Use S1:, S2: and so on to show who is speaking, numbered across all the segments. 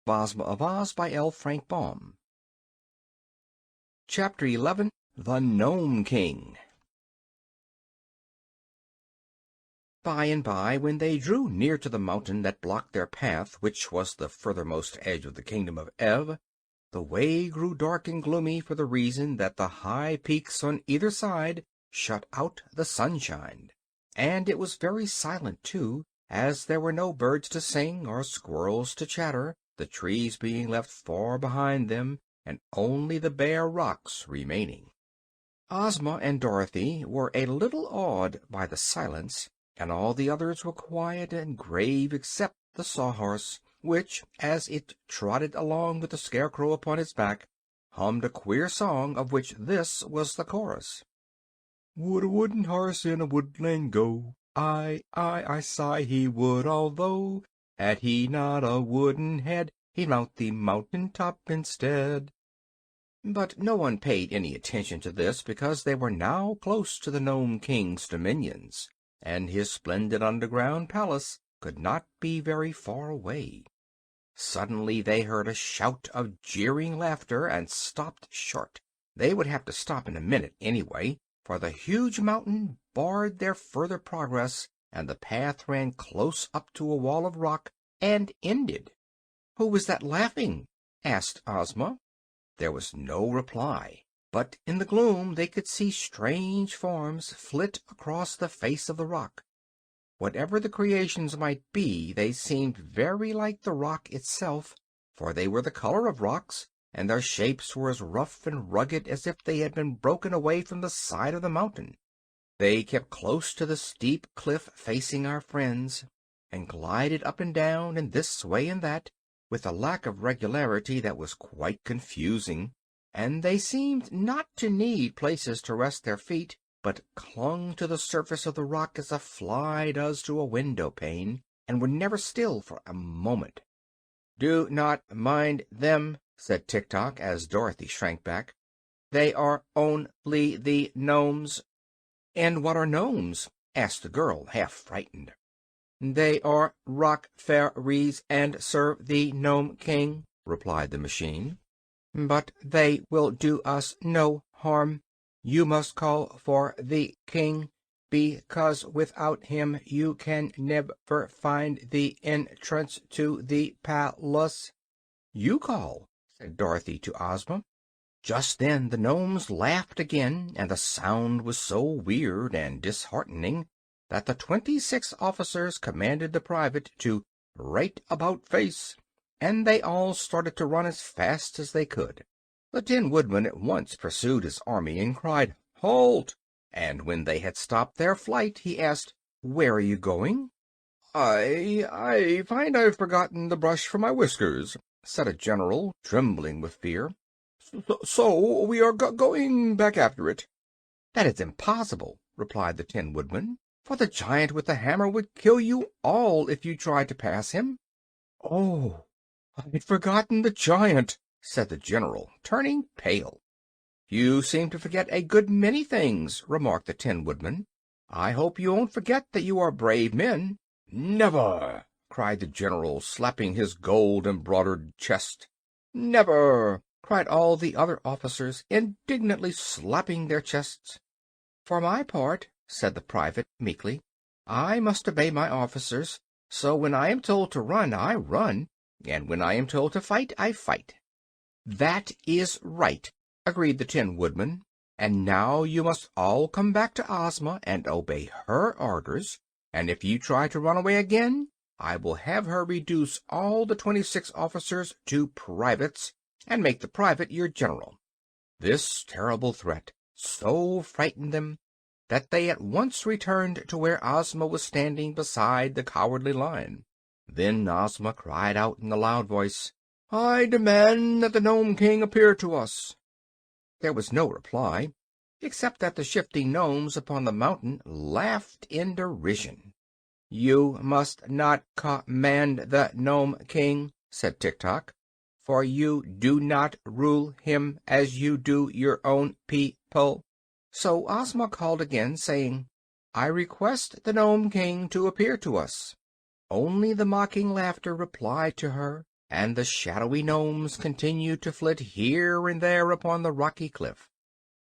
S1: Ozma of Oz by L. Frank Baum. Chapter 11. The Nome King. By and by, when they drew near to the mountain that blocked their path, which was the furthermost edge of the kingdom of Ev, the way grew dark and gloomy for the reason that the high peaks on either side shut out the sunshine. And it was very silent, too, as there were no birds to sing or squirrels to chatter, the trees being left far behind them, and only the bare rocks remaining. Ozma and Dorothy were a little awed by the silence, and all the others were quiet and grave except the Sawhorse, which, as it trotted along with the Scarecrow upon its back, hummed a queer song of which this was the chorus. Would a wooden horse in a woodland go? I sigh he would, although had he not a wooden head, he'd mount the mountain top instead. But no one paid any attention to this, because they were now close to the Nome King's dominions, and his splendid underground palace could not be very far away. Suddenly they heard a shout of jeering laughter and stopped short. They would have to stop in a minute anyway, for the huge mountain barred their further progress, and the path ran close up to a wall of rock and ended. "Who was that laughing?" asked Ozma. There was no reply, but in the gloom they could see strange forms flit across the face of the rock. Whatever the creations might be, they seemed very like the rock itself, for they were the color of rocks, and their shapes were as rough and rugged as if they had been broken away from the side of the mountain. They kept close to the steep cliff facing our friends, and glided up and down, and this way and that, with a lack of regularity that was quite confusing, and they seemed not to need places to rest their feet, but clung to the surface of the rock as a fly does to a window pane, and were never still for a moment. "Do not mind them," said Tik-Tok, as Dorothy shrank back. "They are only the gnomes." "And what are gnomes?" asked the girl, half frightened. "They are rock fairies, and serve the Nome King," replied the machine. "But they will do us no harm. You must call for the king, because without him you can never find the entrance to the palace." "You call," said Dorothy to Ozma. Just then the gnomes laughed again, and the sound was so weird and disheartening that the 26 officers commanded the private to right about face, and they all started to run as fast as they could. The Tin Woodman at once pursued his army and cried, "Halt!" And when they had stopped their flight, he asked, "Where are you going?" I find I've forgotten the brush for my whiskers," said a general, trembling with fear. So we are going back after it." "That is impossible," replied the Tin Woodman, "for the giant with the hammer would kill you all if you tried to pass him." "Oh, I'd forgotten the giant," said the general, turning pale. "You seem to forget a good many things," remarked the Tin Woodman. "I hope you won't forget that you are brave men." "Never!" cried the general, slapping his gold-embroidered chest. "Never!" cried all the other officers, indignantly slapping their chests. "For my part," said the private, meekly, "I must obey my officers, so when I am told to run, I run, and when I am told to fight, I fight." "That is right," agreed the Tin Woodman. "And now you must all come back to Ozma and obey her orders, and if you try to run away again, I will have her reduce all the 26 officers to privates, and make the private your general." This terrible threat so frightened them that they at once returned to where Ozma was standing beside the Cowardly Lion. Then Ozma cried out in a loud voice, "I demand that the Nome King appear to us." There was no reply, except that the shifting gnomes upon the mountain laughed in derision. "You must not command the Nome King," said Tik-Tok, "for you do not rule him as you do your own people." So Ozma called again, saying, "I request the Nome King to appear to us." Only the mocking laughter replied to her, and the shadowy gnomes continued to flit here and there upon the rocky cliff.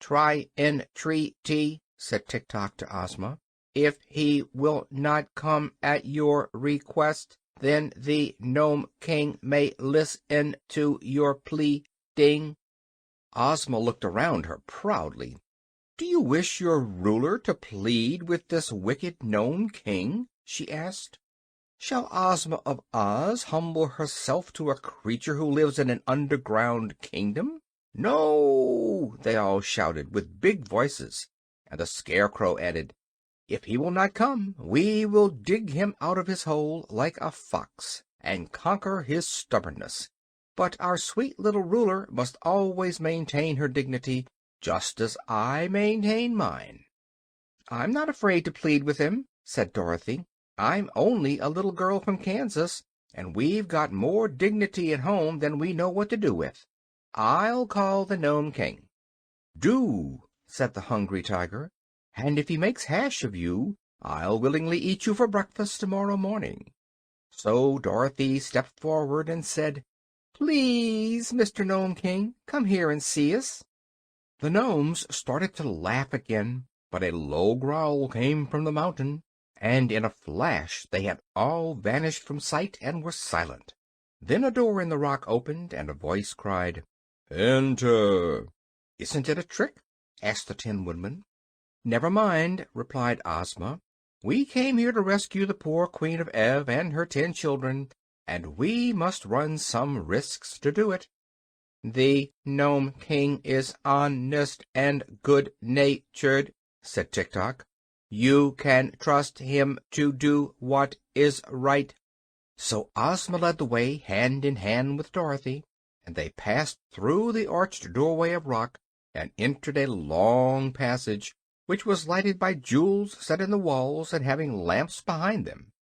S1: "Try entreaty," said Tik-Tok to Ozma. "If he will not come at your request, then the Gnome King may listen to your pleading." Ozma looked around her proudly. "Do you wish your ruler to plead with this wicked Gnome King?" she asked. "Shall Ozma of Oz humble herself to a creature who lives in an underground kingdom?" "No!" they all shouted, with big voices, and the Scarecrow added, "If he will not come, we will dig him out of his hole like a fox, and conquer his stubbornness. But our sweet little ruler must always maintain her dignity, just as I maintain mine." "I'm not afraid to plead with him," said Dorothy. "I'm only a little girl from Kansas, and we've got more dignity at home than we know what to do with. I'll call the Nome King." "Do," said the Hungry Tiger, "and if he makes hash of you, I'll willingly eat you for breakfast tomorrow morning." So Dorothy stepped forward and said, "Please, Mr. Nome King, come here and see us." The gnomes started to laugh again, but a low growl came from the mountain, and in a flash they had all vanished from sight and were silent. Then a door in the rock opened, and a voice cried, "Enter." "Isn't it a trick?" asked the Tin Woodman. "Never mind," replied Ozma. "We came here to rescue the poor Queen of Ev and her 10 children, and we must run some risks to do it." "The Nome King is honest and good-natured," said Tik-Tok. "You can trust him to do what is right." So Ozma led the way, hand in hand with Dorothy, and they passed through the arched doorway of rock and entered a long passage, which was lighted by jewels set in the walls and having lamps behind them.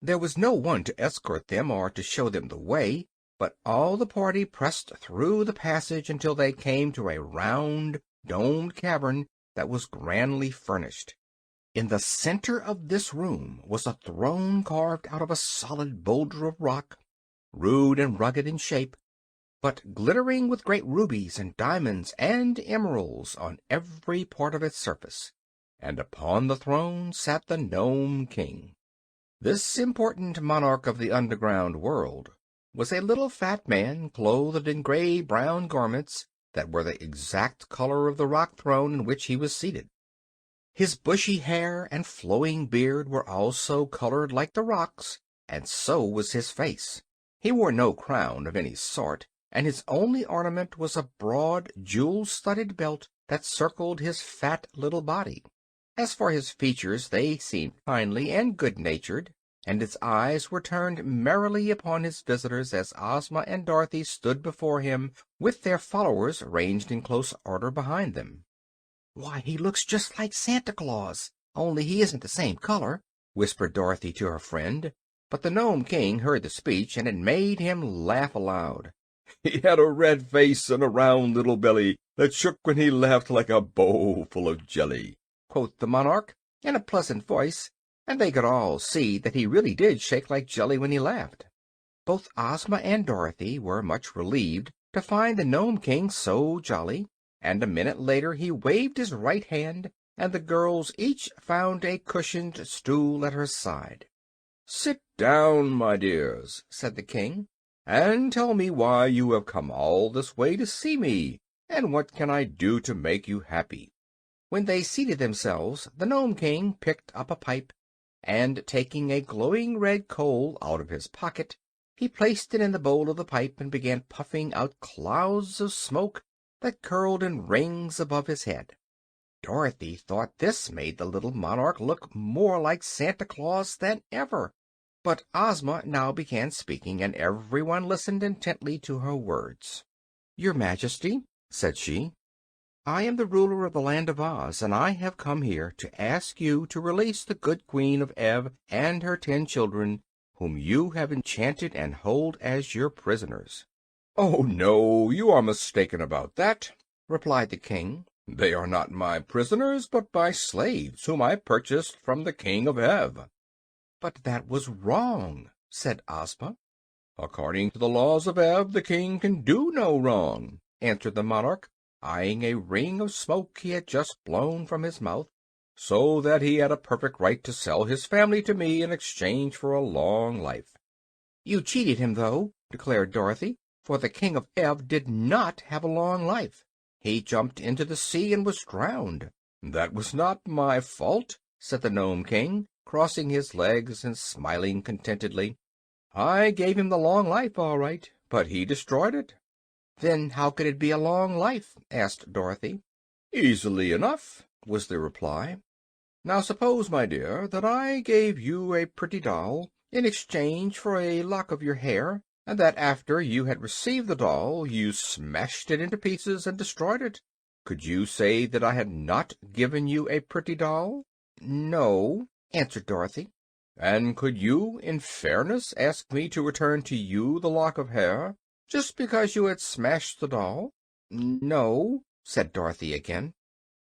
S1: There was no one to escort them or to show them the way, but all the party pressed through the passage until they came to a round, domed cavern that was grandly furnished. In the center of this room was a throne carved out of a solid boulder of rock, rude and rugged in shape, but glittering with great rubies and diamonds and emeralds on every part of its surface. And upon the throne sat the Nome King. This important monarch of the underground world was a little fat man clothed in gray-brown garments that were the exact color of the rock throne in which he was seated. His bushy hair and flowing beard were also colored like the rocks, and so was his face. He wore no crown of any sort, and his only ornament was a broad, jewel-studded belt that circled his fat little body. As for his features, they seemed kindly and good-natured, and his eyes were turned merrily upon his visitors as Ozma and Dorothy stood before him, with their followers ranged in close order behind them. "Why, he looks just like Santa Claus, only he isn't the same color," whispered Dorothy to her friend. But the Nome King heard the speech, and it made him laugh aloud. "He had a red face and a round little belly that shook when he laughed like a bowl full of jelly," quoth the monarch, in a pleasant voice, and they could all see that he really did shake like jelly when he laughed. Both Ozma and Dorothy were much relieved to find the Nome King so jolly, and a minute later he waved his right hand, and the girls each found a cushioned stool at her side. "Sit down, my dears," said the King, "and tell me why you have come all this way to see me, and what can I do to make you happy?" When they seated themselves, the Nome King picked up a pipe, and taking a glowing red coal out of his pocket, he placed it in the bowl of the pipe and began puffing out clouds of smoke that curled in rings above his head. Dorothy thought this made the little monarch look more like Santa Claus than ever. But Ozma now began speaking, and everyone listened intently to her words. "Your Majesty," said she, "I am the ruler of the land of Oz, and I have come here to ask you to release the good Queen of Ev and her 10 children, whom you have enchanted and hold as your prisoners." "Oh, no, you are mistaken about that," replied the King. "They are not my prisoners, but my slaves, whom I purchased from the King of Ev." "But that was wrong," said Ozma. "According to the laws of Ev, the king can do no wrong," answered the monarch, eyeing a ring of smoke he had just blown from his mouth, "so that he had a perfect right to sell his family to me in exchange for a long life." "You cheated him, though," declared Dorothy, "for the King of Ev did not have a long life. He jumped into the sea and was drowned." "That was not my fault," said the Nome King, crossing his legs and smiling contentedly. "I gave him the long life, all right, but he destroyed it." "Then how could it be a long life?" asked Dorothy. "Easily enough," was the reply. "Now suppose, my dear, that I gave you a pretty doll in exchange for a lock of your hair, and that after you had received the doll you smashed it into pieces and destroyed it. Could you say that I had not given you a pretty doll?" "No," answered Dorothy. "And could you, in fairness, ask me to return to you the lock of hair, just because you had smashed the doll?" "No," said Dorothy again.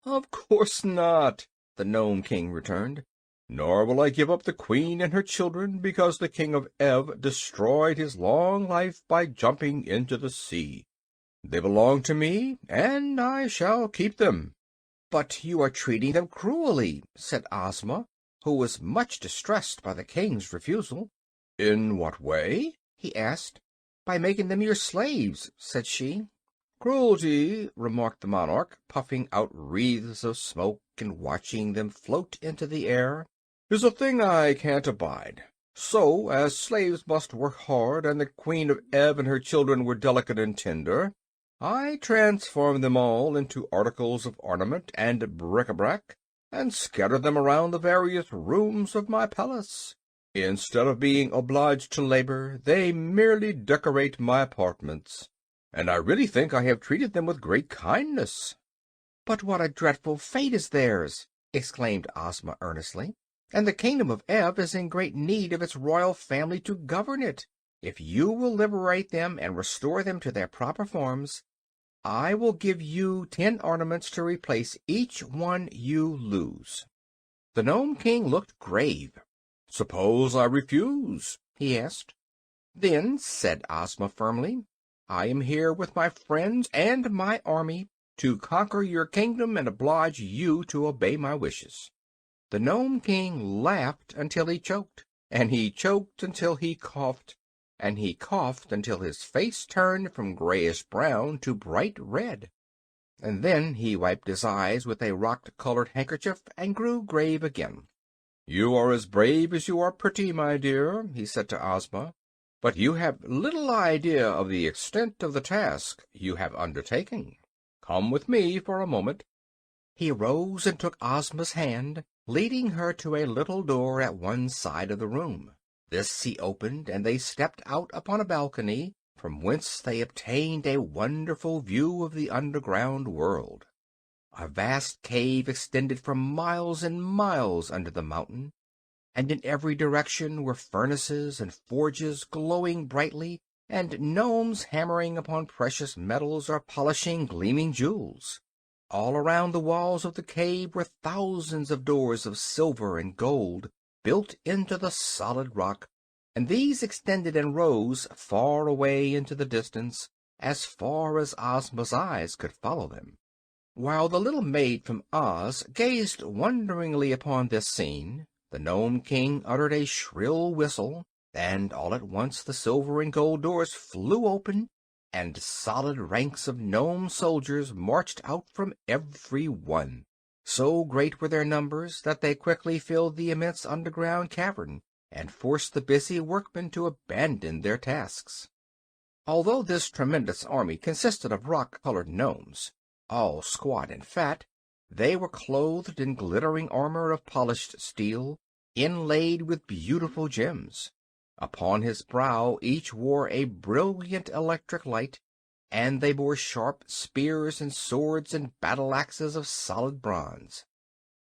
S1: "Of course not," the Nome King returned. "Nor will I give up the Queen and her children because the King of Ev destroyed his long life by jumping into the sea. They belong to me, and I shall keep them." "But you are treating them cruelly," said Ozma, who was much distressed by the King's refusal. "In what way?" he asked. "By making them your slaves," said she. "Cruelty," remarked the monarch, puffing out wreaths of smoke and watching them float into the air, "is a thing I can't abide. So, as slaves must work hard, and the Queen of Ev and her children were delicate and tender, I transformed them all into articles of ornament and bric-a-brac, and scattered them around the various rooms of my palace. Instead of being obliged to labor, they merely decorate my apartments, and I really think I have treated them with great kindness." "But what a dreadful fate is theirs!" exclaimed Ozma earnestly. "And the kingdom of Ev is in great need of its royal family to govern it. If you will liberate them and restore them to their proper forms, I will give you 10 ornaments to replace each one you lose." The Nome King looked grave. "Suppose I refuse?" he asked. "Then," said Ozma firmly, "I am here with my friends and my army to conquer your kingdom and oblige you to obey my wishes." The Nome King laughed until he choked, and he choked until he coughed, and he coughed until his face turned from grayish brown to bright red. And then he wiped his eyes with a rock-colored handkerchief and grew grave again. "You are as brave as you are pretty, my dear," he said to Ozma, "but you have little idea of the extent of the task you have undertaken. Come with me for a moment." He arose and took Ozma's hand, leading her to a little door at one side of the room. This he opened, and they stepped out upon a balcony, from whence they obtained a wonderful view of the underground world. A vast cave extended for miles and miles under the mountain, and in every direction were furnaces and forges glowing brightly, and gnomes hammering upon precious metals or polishing gleaming jewels. All around the walls of the cave were thousands of doors of silver and gold, built into the solid rock, and these extended in rows far away into the distance, as far as Ozma's eyes could follow them. While the little maid from Oz gazed wonderingly upon this scene, the Nome King uttered a shrill whistle, and all at once the silver and gold doors flew open, and solid ranks of gnome soldiers marched out from every one. So great were their numbers that they quickly filled the immense underground cavern, and forced the busy workmen to abandon their tasks. Although this tremendous army consisted of rock-colored gnomes, all squat and fat, they were clothed in glittering armor of polished steel, inlaid with beautiful gems. Upon his brow each wore a brilliant electric light, and they bore sharp spears and swords and battle-axes of solid bronze.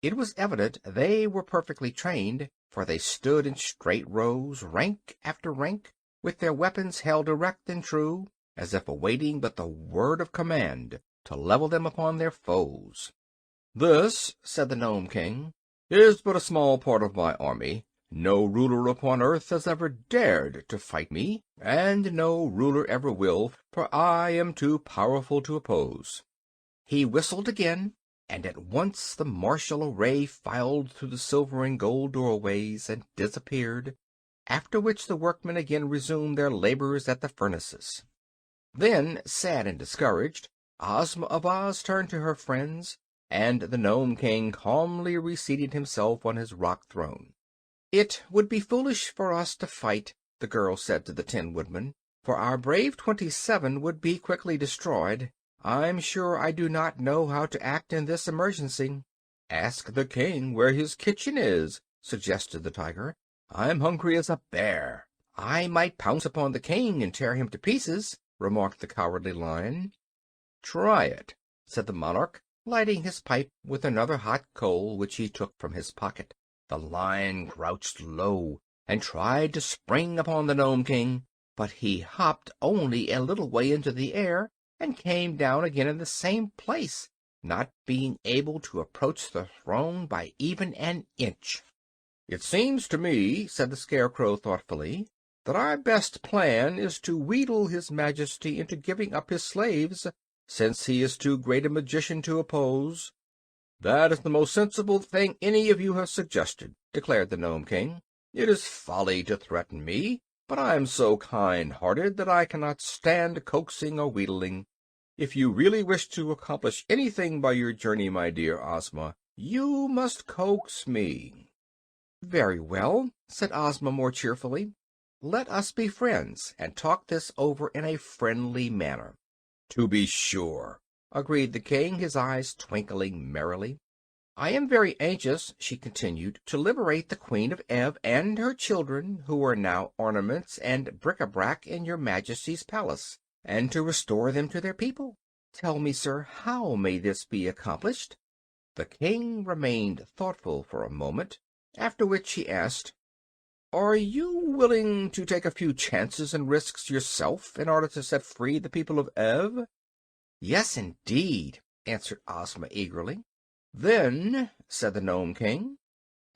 S1: It was evident they were perfectly trained, for they stood in straight rows, rank after rank, with their weapons held erect and true, as if awaiting but the word of command to level them upon their foes. "This," said the Nome King, "is but a small part of my army. No ruler upon earth has ever dared to fight me, and no ruler ever will, for I am too powerful to oppose." He whistled again, and at once the martial array filed through the silver and gold doorways and disappeared, after which the workmen again resumed their labors at the furnaces. Then, sad and discouraged, Ozma of Oz turned to her friends, and the Nome King calmly reseated himself on his rock throne. "It would be foolish for us to fight," the girl said to the Tin Woodman, "for our brave 27 would be quickly destroyed. I'm sure I do not know how to act in this emergency." "Ask the king where his kitchen is," suggested the tiger. "I'm hungry as a bear." "I might pounce upon the king and tear him to pieces," remarked the Cowardly Lion. "Try it," said the monarch, lighting his pipe with another hot coal which he took from his pocket. The lion crouched low and tried to spring upon the Nome King, but he hopped only a little way into the air and came down again in the same place, not being able to approach the throne by even an inch. "It seems to me," said the Scarecrow thoughtfully, "that our best plan is to wheedle his Majesty into giving up his slaves, since he is too great a magician to oppose." "That is the most sensible thing any of you have suggested," declared the Nome King. "It is folly to threaten me, but I am so kind-hearted that I cannot stand coaxing or wheedling. If you really wish to accomplish anything by your journey, my dear Ozma, you must coax me." "Very well," said Ozma more cheerfully. "Let us be friends and talk this over in a friendly manner." "To be sure," agreed the king, his eyes twinkling merrily. "I am very anxious," she continued, "to liberate the Queen of Ev and her children, who are now ornaments and bric-a-brac in your Majesty's palace, and to restore them to their people. Tell me, sir, how may this be accomplished?" The king remained thoughtful for a moment, after which he asked, "Are you willing to take a few chances and risks yourself in order to set free the people of Ev?" "Yes, indeed," answered Ozma eagerly. "Then," said the Nome King,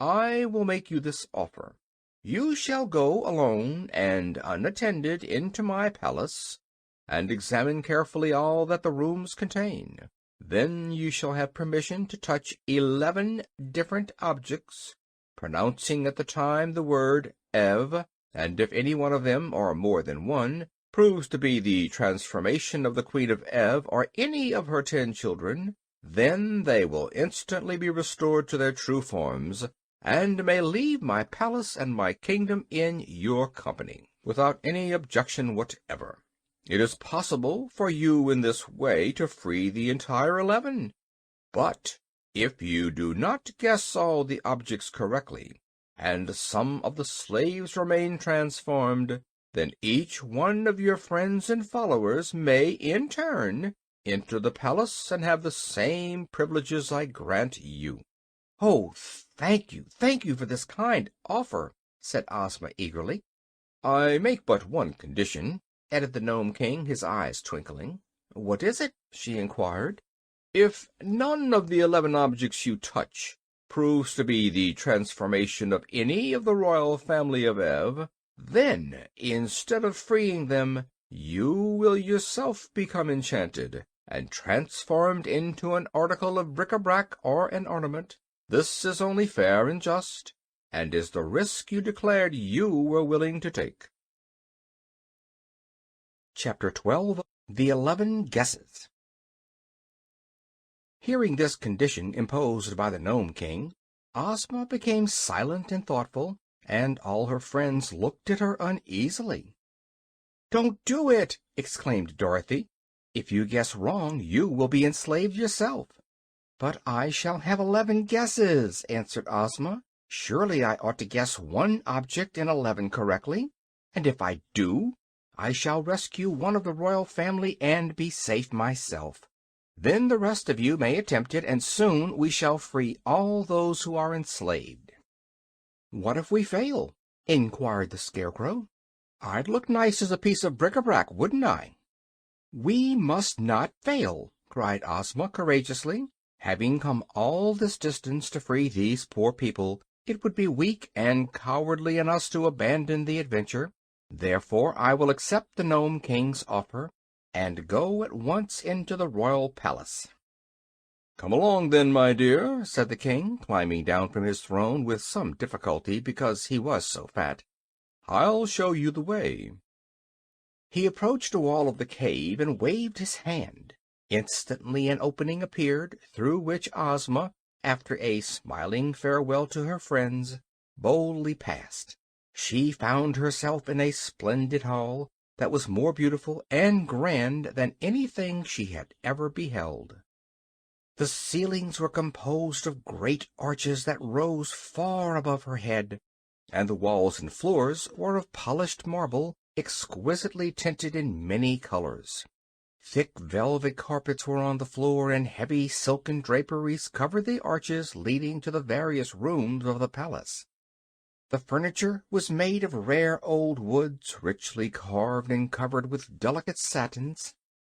S1: "I will make you this offer. You shall go alone and unattended into my palace, and examine carefully all that the rooms contain. Then you shall have permission to touch 11 different objects, pronouncing at the time the word Ev, and if any one of them, or more than one, proves to be the transformation of the Queen of Ev or any of her 10 children, then they will instantly be restored to their true forms, and may leave my palace and my kingdom in your company, without any objection whatever. It is possible for you in this way to free the entire 11. But if you do not guess all the objects correctly, and some of the slaves remain transformed, then each one of your friends and followers may, in turn, enter the palace and have the same privileges I grant you." "Oh, thank you for this kind offer," said Ozma eagerly. "I make but one condition," added the Nome King, his eyes twinkling. "What is it?" she inquired. "If none of the 11 objects you touch proves to be the transformation of any of the royal family of Ev, then, instead of freeing them, you will yourself become enchanted and transformed into an article of bric-a-brac or an ornament. This is only fair and just, and is the risk you declared you were willing to take." Chapter 12. The 11 Guesses. Hearing this condition imposed by the Nome King, Ozma became silent and thoughtful, and all her friends looked at her uneasily. "Don't do it!" exclaimed Dorothy. "If you guess wrong, you will be enslaved yourself." "But I shall have 11 guesses," answered Ozma. "Surely I ought to guess one object in 11 correctly, and if I do, I shall rescue one of the royal family and be safe myself. Then the rest of you may attempt it, and soon we shall free all those who are enslaved." "What if we fail?" inquired the Scarecrow. "I'd look nice as a piece of bric-a-brac, wouldn't I?" "We must not fail," cried Ozma courageously. "Having come all this distance to free these poor people, It would be weak and cowardly in us to abandon the adventure. Therefore I will accept the Gnome King's offer, and go at once into the royal palace." "Come along, then, my dear," said the king, climbing down from his throne with some difficulty because he was so fat. "I'll show you the way." He approached a wall of the cave and waved his hand. Instantly an opening appeared, through which Ozma, after a smiling farewell to her friends, boldly passed. She found herself in a splendid hall that was more beautiful and grand than anything she had ever beheld. The ceilings were composed of great arches that rose far above her head, and the walls and floors were of polished marble, exquisitely tinted in many colors. Thick velvet carpets were on the floor, and heavy silken draperies covered the arches leading to the various rooms of the palace. The furniture was made of rare old woods, richly carved and covered with delicate satins,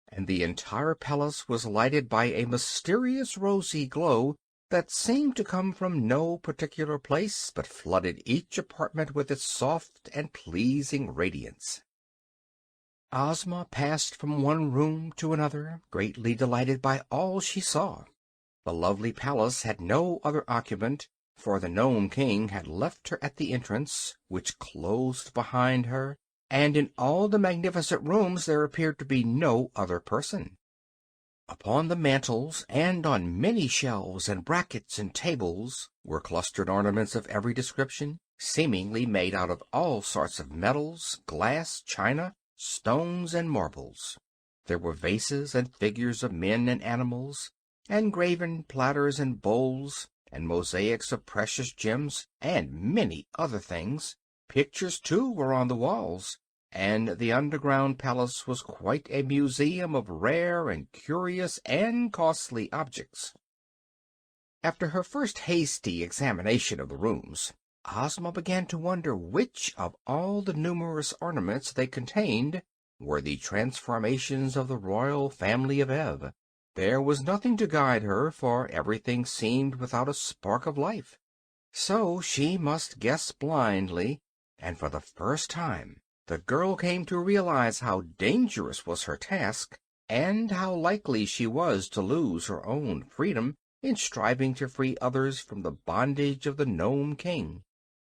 S1: and the entire palace was lighted by a mysterious rosy glow that seemed to come from no particular place, but flooded each apartment with its soft and pleasing radiance. Ozma passed from one room to another, greatly delighted by all she saw. The lovely palace had no other occupant, for the Nome King had left her at the entrance, which closed behind her, and in all the magnificent rooms there appeared to be no other person. Upon the mantels and on many shelves and brackets and tables were clustered ornaments of every description, seemingly made out of all sorts of metals, glass, china, stones, and marbles. There were vases and figures of men and animals, and graven platters and bowls, and mosaics of precious gems, and many other things. Pictures, too, were on the walls, and the underground palace was quite a museum of rare and curious and costly objects. After her first hasty examination of the rooms, Ozma began to wonder which of all the numerous ornaments they contained were the transformations of the royal family of Ev. There was nothing to guide her, for everything seemed without a spark of life. So she must guess blindly, and for the first time the girl came to realize how dangerous was her task, and how likely she was to lose her own freedom in striving to free others from the bondage of the Nome King.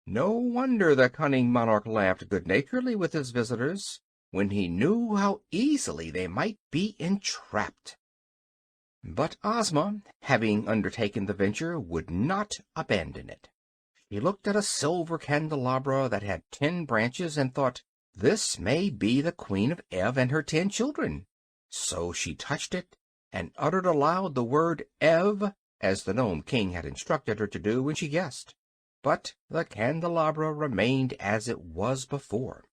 S1: No wonder the cunning monarch laughed good-naturedly with his visitors, when he knew how easily they might be entrapped. But Ozma, having undertaken the venture, would not abandon it. She looked at a silver candelabra that had 10 branches, and thought, "This may be the Queen of Ev and her 10 children." So she touched it, and uttered aloud the word Ev, as the Nome King had instructed her to do when she guessed. But the candelabra remained as it was before.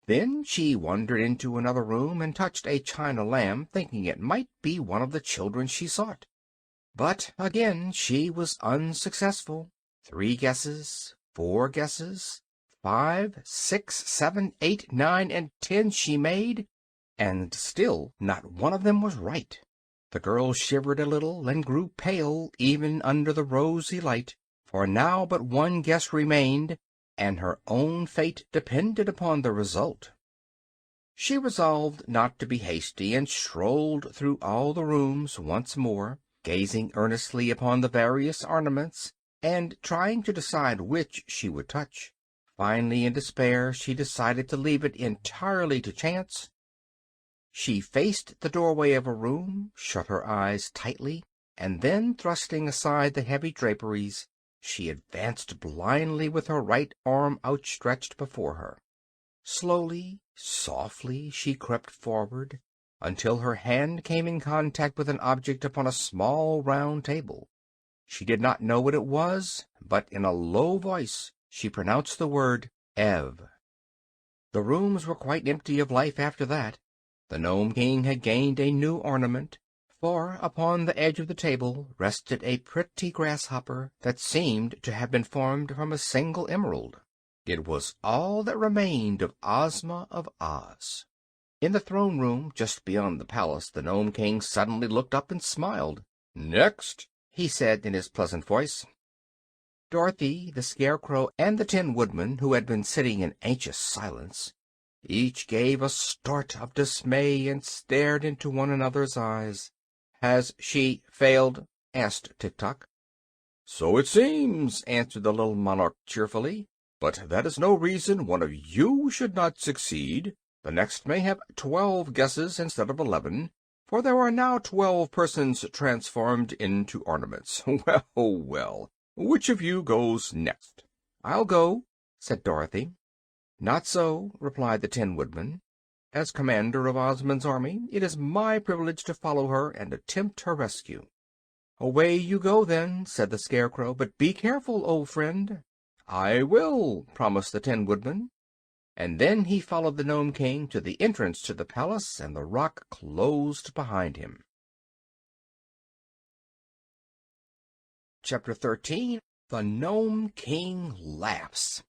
S1: Then she wandered into another room and touched a china lamp, thinking it might be one of the children she sought. But again she was unsuccessful. 3 guesses, 4 guesses, 5, 6, 7, 8, 9, and 10 she made, and still not one of them was right. The girl shivered a little and grew pale even under the rosy light, for now but one guess remained, and her own fate depended upon the result. She resolved not to be hasty, and strolled through all the rooms once more, gazing earnestly upon the various ornaments, and trying to decide which she would touch. Finally, in despair, she decided to leave it entirely to chance. She faced the doorway of a room, shut her eyes tightly, and then, thrusting aside the heavy draperies, she advanced blindly with her right arm outstretched before her. Slowly, softly, she crept forward until her hand came in contact with an object upon a small round table. She did not know what it was, but in a low voice she pronounced the word Ev. The rooms were quite empty of life after that. The Nome King had gained a new ornament, for upon the edge of the table rested a pretty grasshopper that seemed to have been formed from a single emerald. It was all that remained of Ozma of Oz. In the throne room just beyond the palace the Nome King suddenly looked up and smiled. "Next," he said in his pleasant voice. Dorothy, the Scarecrow, and the Tin Woodman, who had been sitting in anxious silence, each gave a start of dismay and stared into one another's eyes. "Has she failed?" asked Tik-Tok. "So it seems," answered the little monarch cheerfully. "But that is no reason one of you should not succeed. The next may have 12 guesses instead of 11, for there are now 12 persons transformed into ornaments. Well, well, which of you goes next?" "I'll go," said Dorothy. "Not so," replied the Tin Woodman. "As commander of Ozma's army, it is my privilege to follow her and attempt her rescue." "Away you go, then," said the Scarecrow. "But be careful, old friend." "I will," promised the Tin Woodman. And then he followed the Nome King to the entrance to the palace, and the rock closed behind him. Chapter 13. The Nome King Laughs.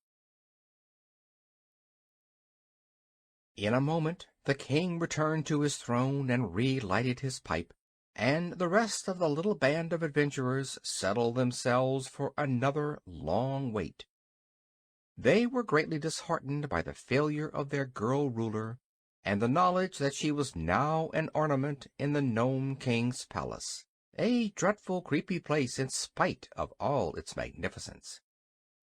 S1: In a moment the king returned to his throne and relighted his pipe, and the rest of the little band of adventurers settled themselves for another long wait. They were greatly disheartened by the failure of their girl ruler, and the knowledge that she was now an ornament in the Nome King's palace, a dreadful, creepy place in spite of all its magnificence.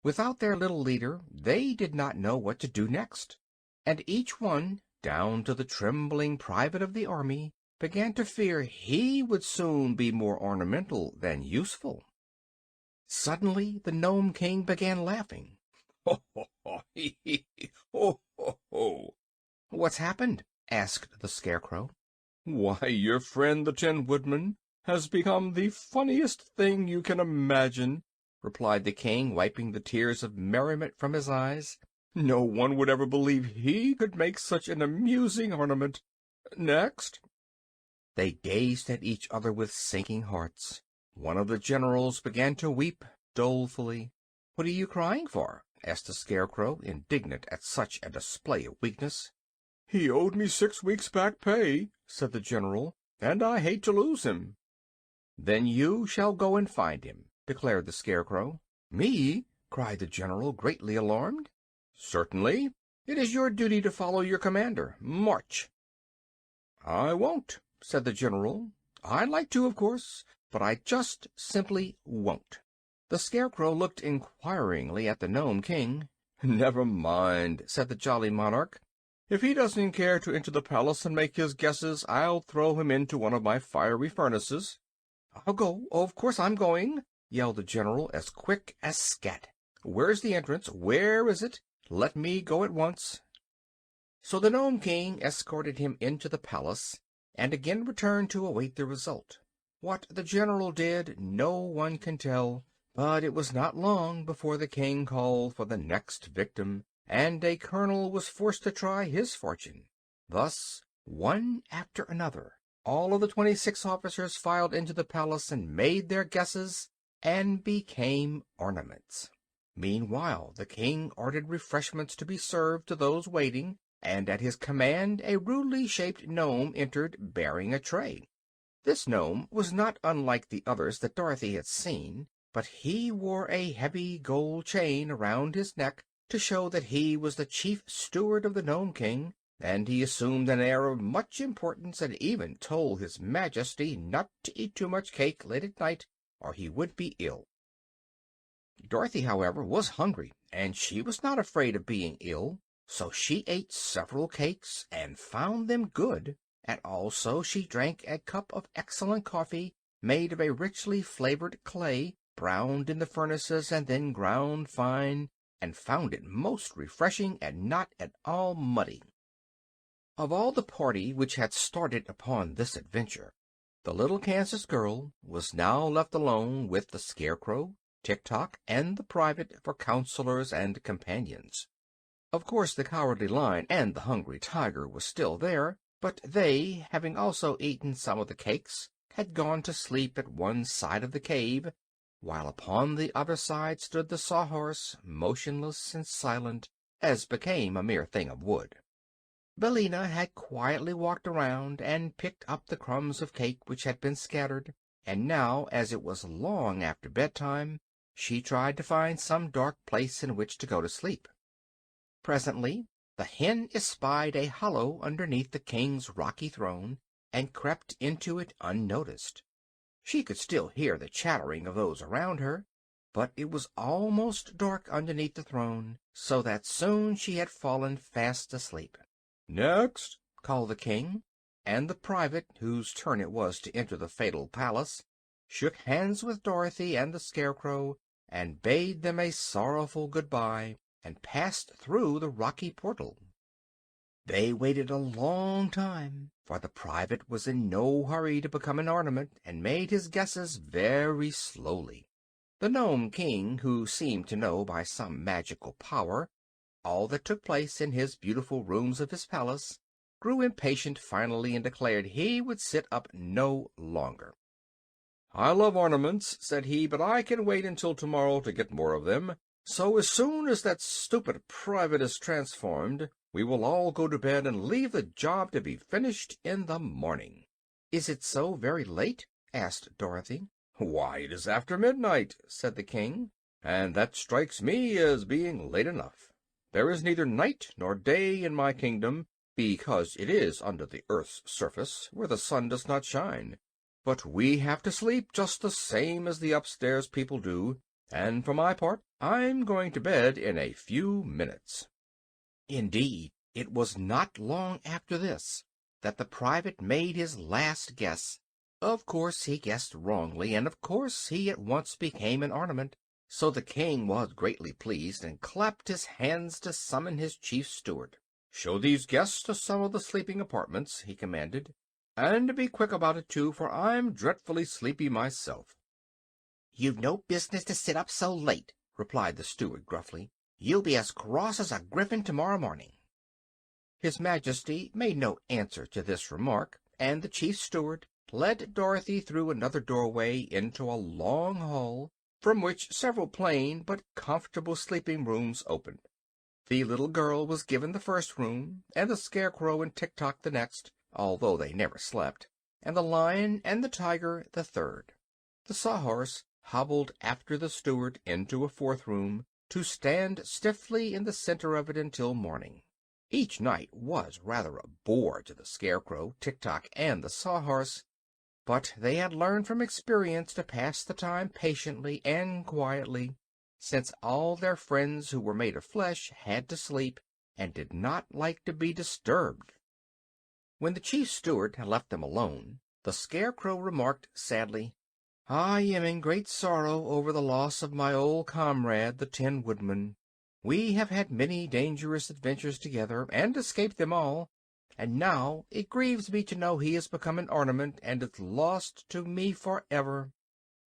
S1: Without their little leader they did not know what to do next, and each one, down to the trembling private of the army, began to fear he would soon be more ornamental than useful. Suddenly the Nome King began laughing. "Ho, ho, ho! Hee, hee, hee! Ho, ho, ho!" "What's happened?" asked the Scarecrow. "Why, your friend the Tin Woodman has become the funniest thing you can imagine," replied the king, wiping the tears of merriment from his eyes. "No one would ever believe he could make such an amusing ornament. Next." They gazed at each other with sinking hearts. One of the generals began to weep dolefully. "What are you crying for?" asked the Scarecrow, indignant at such a display of weakness. "He owed me 6 weeks' back pay," said the general, "and I hate to lose him." "Then you shall go and find him," declared the Scarecrow. "Me?" cried the general, greatly alarmed. "Certainly. It is your duty to follow your commander. March!" "I won't," said the general. "I'd like to, of course, but I just simply won't." The Scarecrow looked inquiringly at the Nome King. "Never mind," said the jolly monarch. "If he doesn't care to enter the palace and make his guesses, I'll throw him into one of my fiery furnaces." "I'll go. Of course I'm going," yelled the general, as quick as scat. "Where's the entrance? Where is it? Let me go at once." So the Nome King escorted him into the palace, and again returned to await the result. What the general did no one can tell, but it was not long before the king called for the next victim, and a colonel was forced to try his fortune. Thus, one after another, all of the 26 officers filed into the palace and made their guesses and became ornaments. Meanwhile the king ordered refreshments to be served to those waiting, and at his command a rudely shaped gnome entered, bearing a tray. This gnome was not unlike the others that Dorothy had seen, but he wore a heavy gold chain around his neck to show that he was the chief steward of the Nome King, and he assumed an air of much importance and even told his Majesty not to eat too much cake late at night or he would be ill. Dorothy, however, was hungry, and she was not afraid of being ill, so she ate several cakes and found them good, and also she drank a cup of excellent coffee made of a richly flavored clay, browned in the furnaces and then ground fine, and found it most refreshing and not at all muddy. Of all the party which had started upon this adventure, the little Kansas girl was now left alone with the Scarecrow, Tik-Tok, and the private for counselors and companions. Of course the Cowardly Lion and the Hungry Tiger were still there, but they, having also eaten some of the cakes, had gone to sleep at one side of the cave, while upon the other side stood the Sawhorse, motionless and silent, as became a mere thing of wood. Billina had quietly walked around and picked up the crumbs of cake which had been scattered, and now, as it was long after bedtime, she tried to find some dark place in which to go to sleep. Presently the hen espied a hollow underneath the king's rocky throne, and crept into it unnoticed. She could still hear the chattering of those around her, but it was almost dark underneath the throne, so that soon she had fallen fast asleep. "Next!" called the king, and the private, whose turn it was to enter the fatal palace, shook hands with Dorothy and the Scarecrow, and bade them a sorrowful good-bye, and passed through the rocky portal. They waited a long time, for the private was in no hurry to become an ornament, and made his guesses very slowly. The Gnome King, who seemed to know by some magical power all that took place in his beautiful rooms of his palace, grew impatient finally and declared he would sit up no longer. "I love ornaments," said he, "but I can wait until tomorrow to get more of them. So as soon as that stupid private is transformed, we will all go to bed and leave the job to be finished in the morning." "Is it so very late?" asked Dorothy. "Why, it is after midnight," said the king, "and that strikes me as being late enough. There is neither night nor day in my kingdom, because it is under the earth's surface, where the sun does not shine. But we have to sleep just the same as the upstairs people do, and for my part I'm going to bed in a few minutes." Indeed, it was not long after this that the private made his last guess. Of course he guessed wrongly, and of course he at once became an ornament. So the king was greatly pleased, and clapped his hands to summon his chief steward. "Show these guests to some of the sleeping apartments," he commanded. "And be quick about it, too, for I'm dreadfully sleepy myself." "You've no business to sit up so late," replied the steward gruffly. "You'll be as cross as a griffin tomorrow morning." His Majesty made no answer to this remark, and the chief steward led Dorothy through another doorway into a long hall, from which several plain but comfortable sleeping rooms opened. The little girl was given the first room, and the Scarecrow and Tik-Tok the next, although they never slept, and the Lion and the Tiger the third. The Sawhorse hobbled after the steward into a fourth room, to stand stiffly in the center of it until morning. Each night was rather a bore to the Scarecrow, Tik-Tok, and the Sawhorse, but they had learned from experience to pass the time patiently and quietly, since all their friends who were made of flesh had to sleep, and did not like to be disturbed. When the chief steward had left them alone, the Scarecrow remarked sadly, "I am in great sorrow over the loss of my old comrade, the Tin Woodman. We have had many dangerous adventures together, and escaped them all, and now it grieves me to know he has become an ornament and is lost to me forever."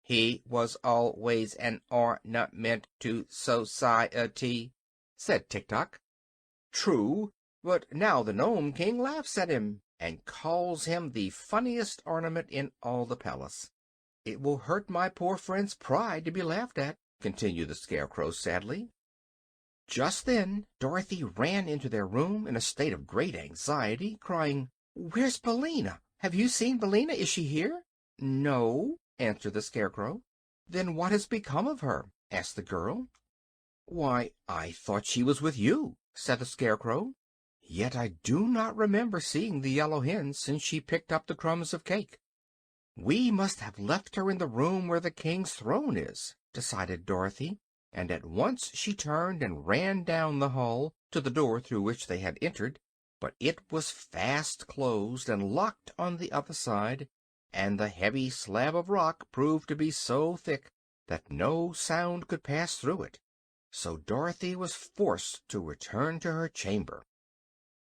S1: "He was always an ornament to society," said Tik-Tok. "True, but now the Nome King laughs at him, and calls him the funniest ornament in all the palace. It will hurt my poor friend's pride to be laughed at," continued the Scarecrow sadly. Just then Dorothy ran into their room in a state of great anxiety, crying, "Where's Billina? Have you seen Billina? Is she here?" "No," answered the Scarecrow. "Then what has become of her?" asked the girl. "Why, I thought she was with you," said the Scarecrow. "Yet I do not remember seeing the yellow hen since she picked up the crumbs of cake." "We must have left her in the room where the king's throne is," decided Dorothy, and at once she turned and ran down the hall to the door through which they had entered, but it was fast closed and locked on the other side, and the heavy slab of rock proved to be so thick that no sound could pass through it. So Dorothy was forced to return to her chamber.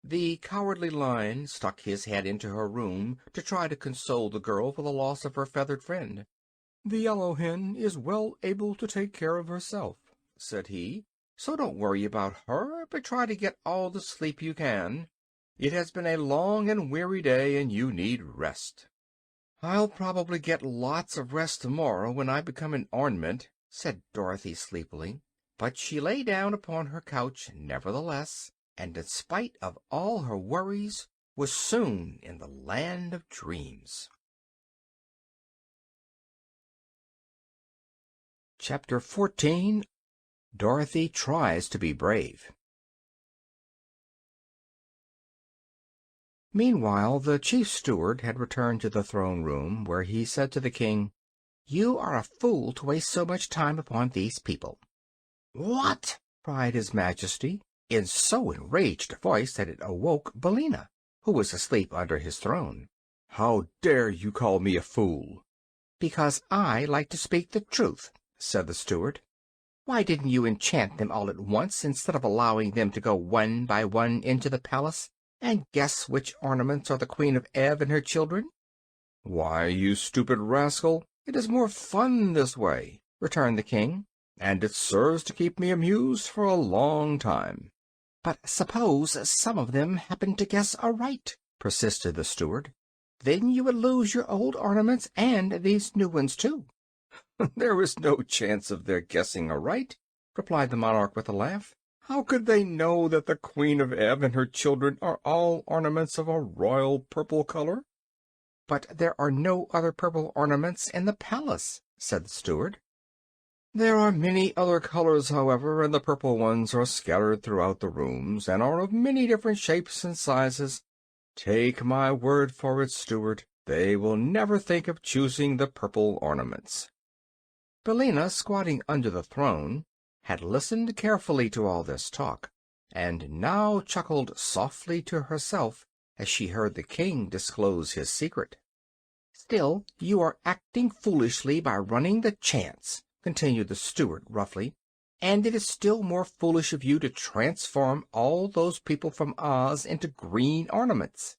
S1: The Cowardly Lion stuck his head into her room to try to console the girl for the loss of her feathered friend. "The yellow hen is well able to take care of herself," said he, "so don't worry about her, but try to get all the sleep you can. It has been a long and weary day, and you need rest." "I'll probably get lots of rest tomorrow when I become an ornament," said Dorothy sleepily, but she lay down upon her couch nevertheless, and in spite of all her worries was soon in the land of dreams. Chapter 14. Dorothy Tries to be Brave. Meanwhile, the chief steward had returned to the throne room, where he said to the king, "You are a fool to waste so much time upon these people." "What?" cried his majesty, in so enraged a voice that it awoke Billina, who was asleep under his throne. "How dare you call me a fool?" "Because I like to speak the truth," said the steward. "Why didn't you enchant them all at once, instead of allowing them to go one by one into the palace and guess which ornaments are the Queen of Ev and her children?" "Why, you stupid rascal, it is more fun this way," returned the king, "and it serves to keep me amused for a long time." "But suppose some of them happen to guess aright," persisted the steward. "Then you would lose your old ornaments and these new ones, too." "There is no chance of their guessing aright," replied the monarch with a laugh. "How could they know that the Queen of Ev and her children are all ornaments of a royal purple color?" "But there are no other purple ornaments in the palace," said the steward. "There are many other colors, however, and the purple ones are scattered throughout the rooms, and are of many different shapes and sizes. Take my word for it, steward, they will never think of choosing the purple ornaments." Billina, squatting under the throne, had listened carefully to all this talk, and now chuckled softly to herself as she heard the king disclose his secret. "Still, you are acting foolishly by running the chance," continued the steward roughly, "and it is still more foolish of you to transform all those people from Oz into green ornaments."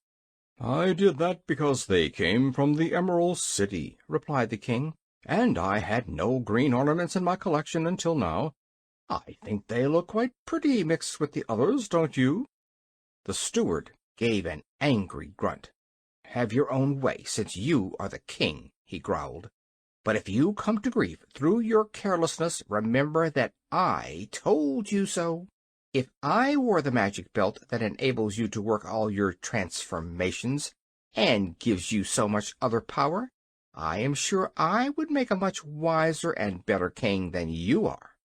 S1: "I did that because they came from the Emerald City," replied the king, "and I had no green ornaments in my collection until now. I think they look quite pretty mixed with the others, don't you?" The steward gave an angry grunt. "Have your own way, since you are the king," he growled. "But if you come to grief through your carelessness, remember that I told you so. If I wore the magic belt that enables you to work all your transformations, and gives you so much other power, I am sure I would make a much wiser and better king than you are."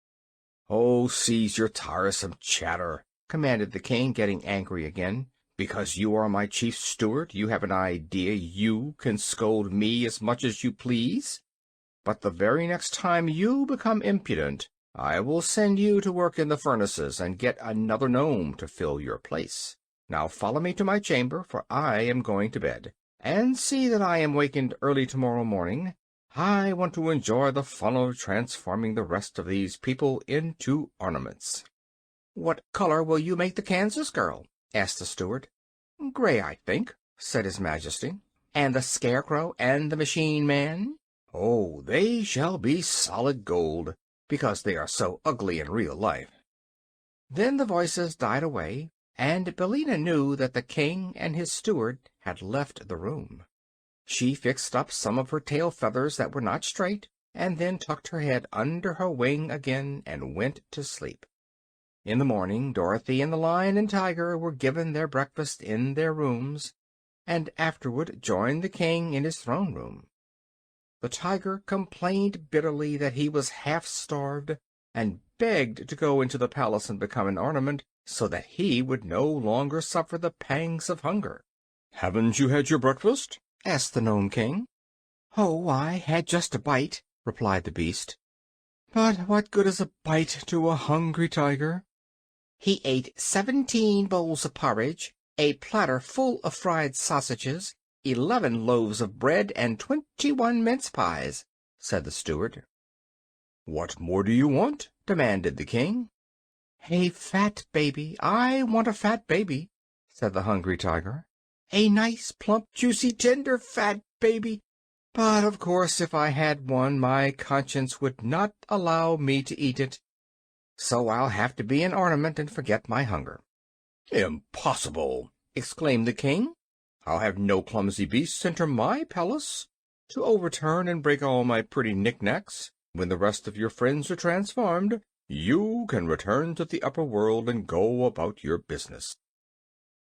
S1: "Oh, cease your tiresome chatter," commanded the king, getting angry again. "Because you are my chief steward, you have an idea you can scold me as much as you please. But the very next time you become impudent, I will send you to work in the furnaces and get another gnome to fill your place. Now follow me to my chamber, for I am going to bed. And see that I am wakened early tomorrow morning. I want to enjoy the fun of transforming the rest of these people into ornaments." "What color will you make the Kansas girl?" asked the steward. "Gray, I think," said his majesty. "And the Scarecrow and the Machine Man?" "Oh, they shall be solid gold, because they are so ugly in real life." Then the voices died away, and Billina knew that the king and his steward had left the room. She fixed up some of her tail feathers that were not straight, and then tucked her head under her wing again and went to sleep. In the morning Dorothy and the Lion and Tiger were given their breakfast in their rooms, and afterward joined the king in his throne room. The Tiger complained bitterly that he was half starved, and begged to go into the palace and become an ornament, so that he would no longer suffer the pangs of hunger. "Haven't you had your breakfast?" asked the Nome King. "Oh, I had just a bite," replied the beast. "But what good is a bite to a hungry tiger?" "He ate 17 bowls of porridge, a platter full of fried sausages, 11 loaves of bread, and 21 mince pies," said the steward. "What more do you want?" demanded the king. "A fat baby. I want a fat baby," said the hungry tiger. "A nice, plump, juicy, tender, fat baby. But, of course, if I had one, my conscience would not allow me to eat it. So I'll have to be an ornament and forget my hunger." "Impossible!" exclaimed the king. "I'll have no clumsy beasts enter my palace to overturn and break all my pretty knickknacks. When the rest of your friends are transformed, you can return to the upper world and go about your business."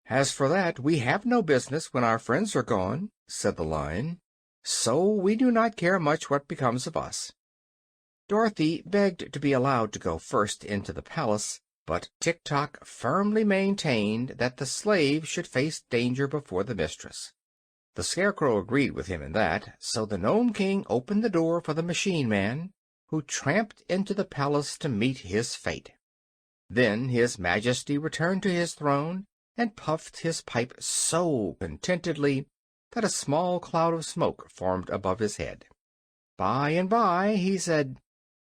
S1: "As for that, we have no business when our friends are gone," said the Lion. "So we do not care much what becomes of us." Dorothy begged to be allowed to go first into the palace, but Tik-Tok firmly maintained that the slave should face danger before the mistress. The Scarecrow agreed with him in that, so the Nome King opened the door for the machine man, who tramped into the palace to meet his fate. Then His Majesty returned to his throne and puffed his pipe so contentedly that a small cloud of smoke formed above his head. By and by he said,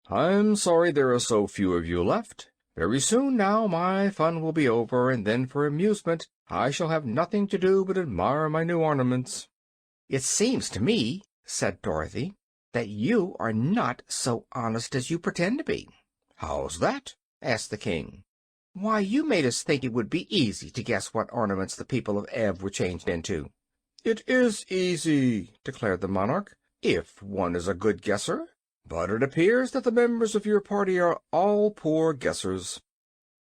S1: "I'm sorry there are so few of you left. Very soon now my fun will be over, and then for amusement I shall have nothing to do but admire my new ornaments." "It seems to me," said Dorothy, "that you are not so honest as you pretend to be." "How's that?" asked the king. "Why, you made us think it would be easy to guess what ornaments the people of Ev were changed into." "It is easy," declared the monarch, "if one is a good guesser. But it appears that the members of your party are all poor guessers."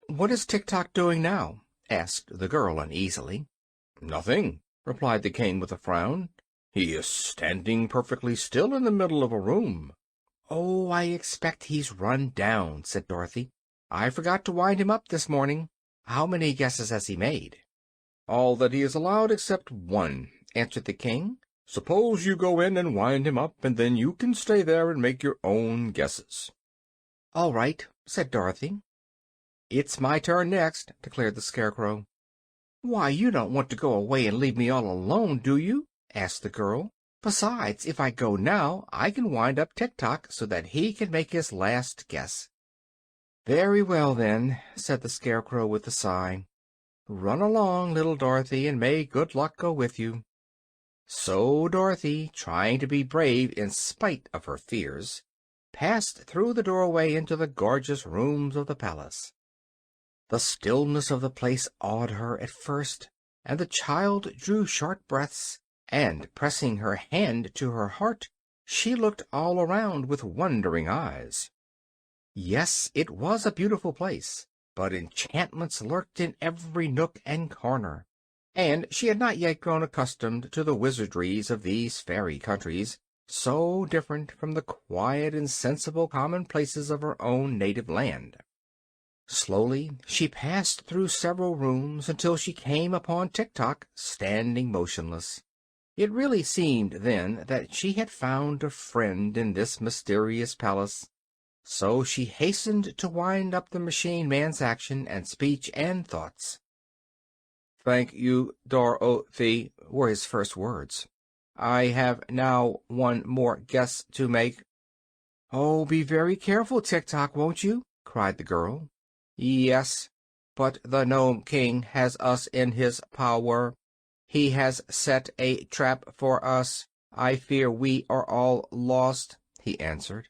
S1: "What is Tik-Tok doing now?" asked the girl uneasily. "Nothing," replied the king with a frown. "He is standing perfectly still in the middle of a room." "Oh, I expect he's run down," said Dorothy. "I forgot to wind him up this morning. How many guesses has he made?" "All that he is allowed except one," answered the king. "Suppose you go in and wind him up, and then you can stay there and make your own guesses." "All right," said Dorothy. "It's my turn next," declared the Scarecrow. "Why, you don't want to go away and leave me all alone, do you?" asked the girl. "Besides, if I go now I can wind up Tik-Tok so that he can make his last guess." "Very well, then," said the Scarecrow with a sigh. "Run along, little Dorothy, and may good luck go with you." So Dorothy, trying to be brave in spite of her fears, passed through the doorway into the gorgeous rooms of the palace. The stillness of the place awed her at first, and the child drew short breaths, and, pressing her hand to her heart, she looked all around with wondering eyes. Yes, it was a beautiful place, but enchantments lurked in every nook and corner, and she had not yet grown accustomed to the wizardries of these fairy countries, so different from the quiet and sensible commonplaces of her own native land. Slowly she passed through several rooms until she came upon Tik-Tok standing motionless. It really seemed then that she had found a friend in this mysterious palace, so she hastened to wind up the machine man's action and speech and thoughts. "Thank you, Dorothy," were his first words. "I have now one more guess to make." "Oh, be very careful, Tik-Tok, won't you?" cried the girl. "Yes, but the Nome King has us in his power. He has set a trap for us. I fear we are all lost," he answered.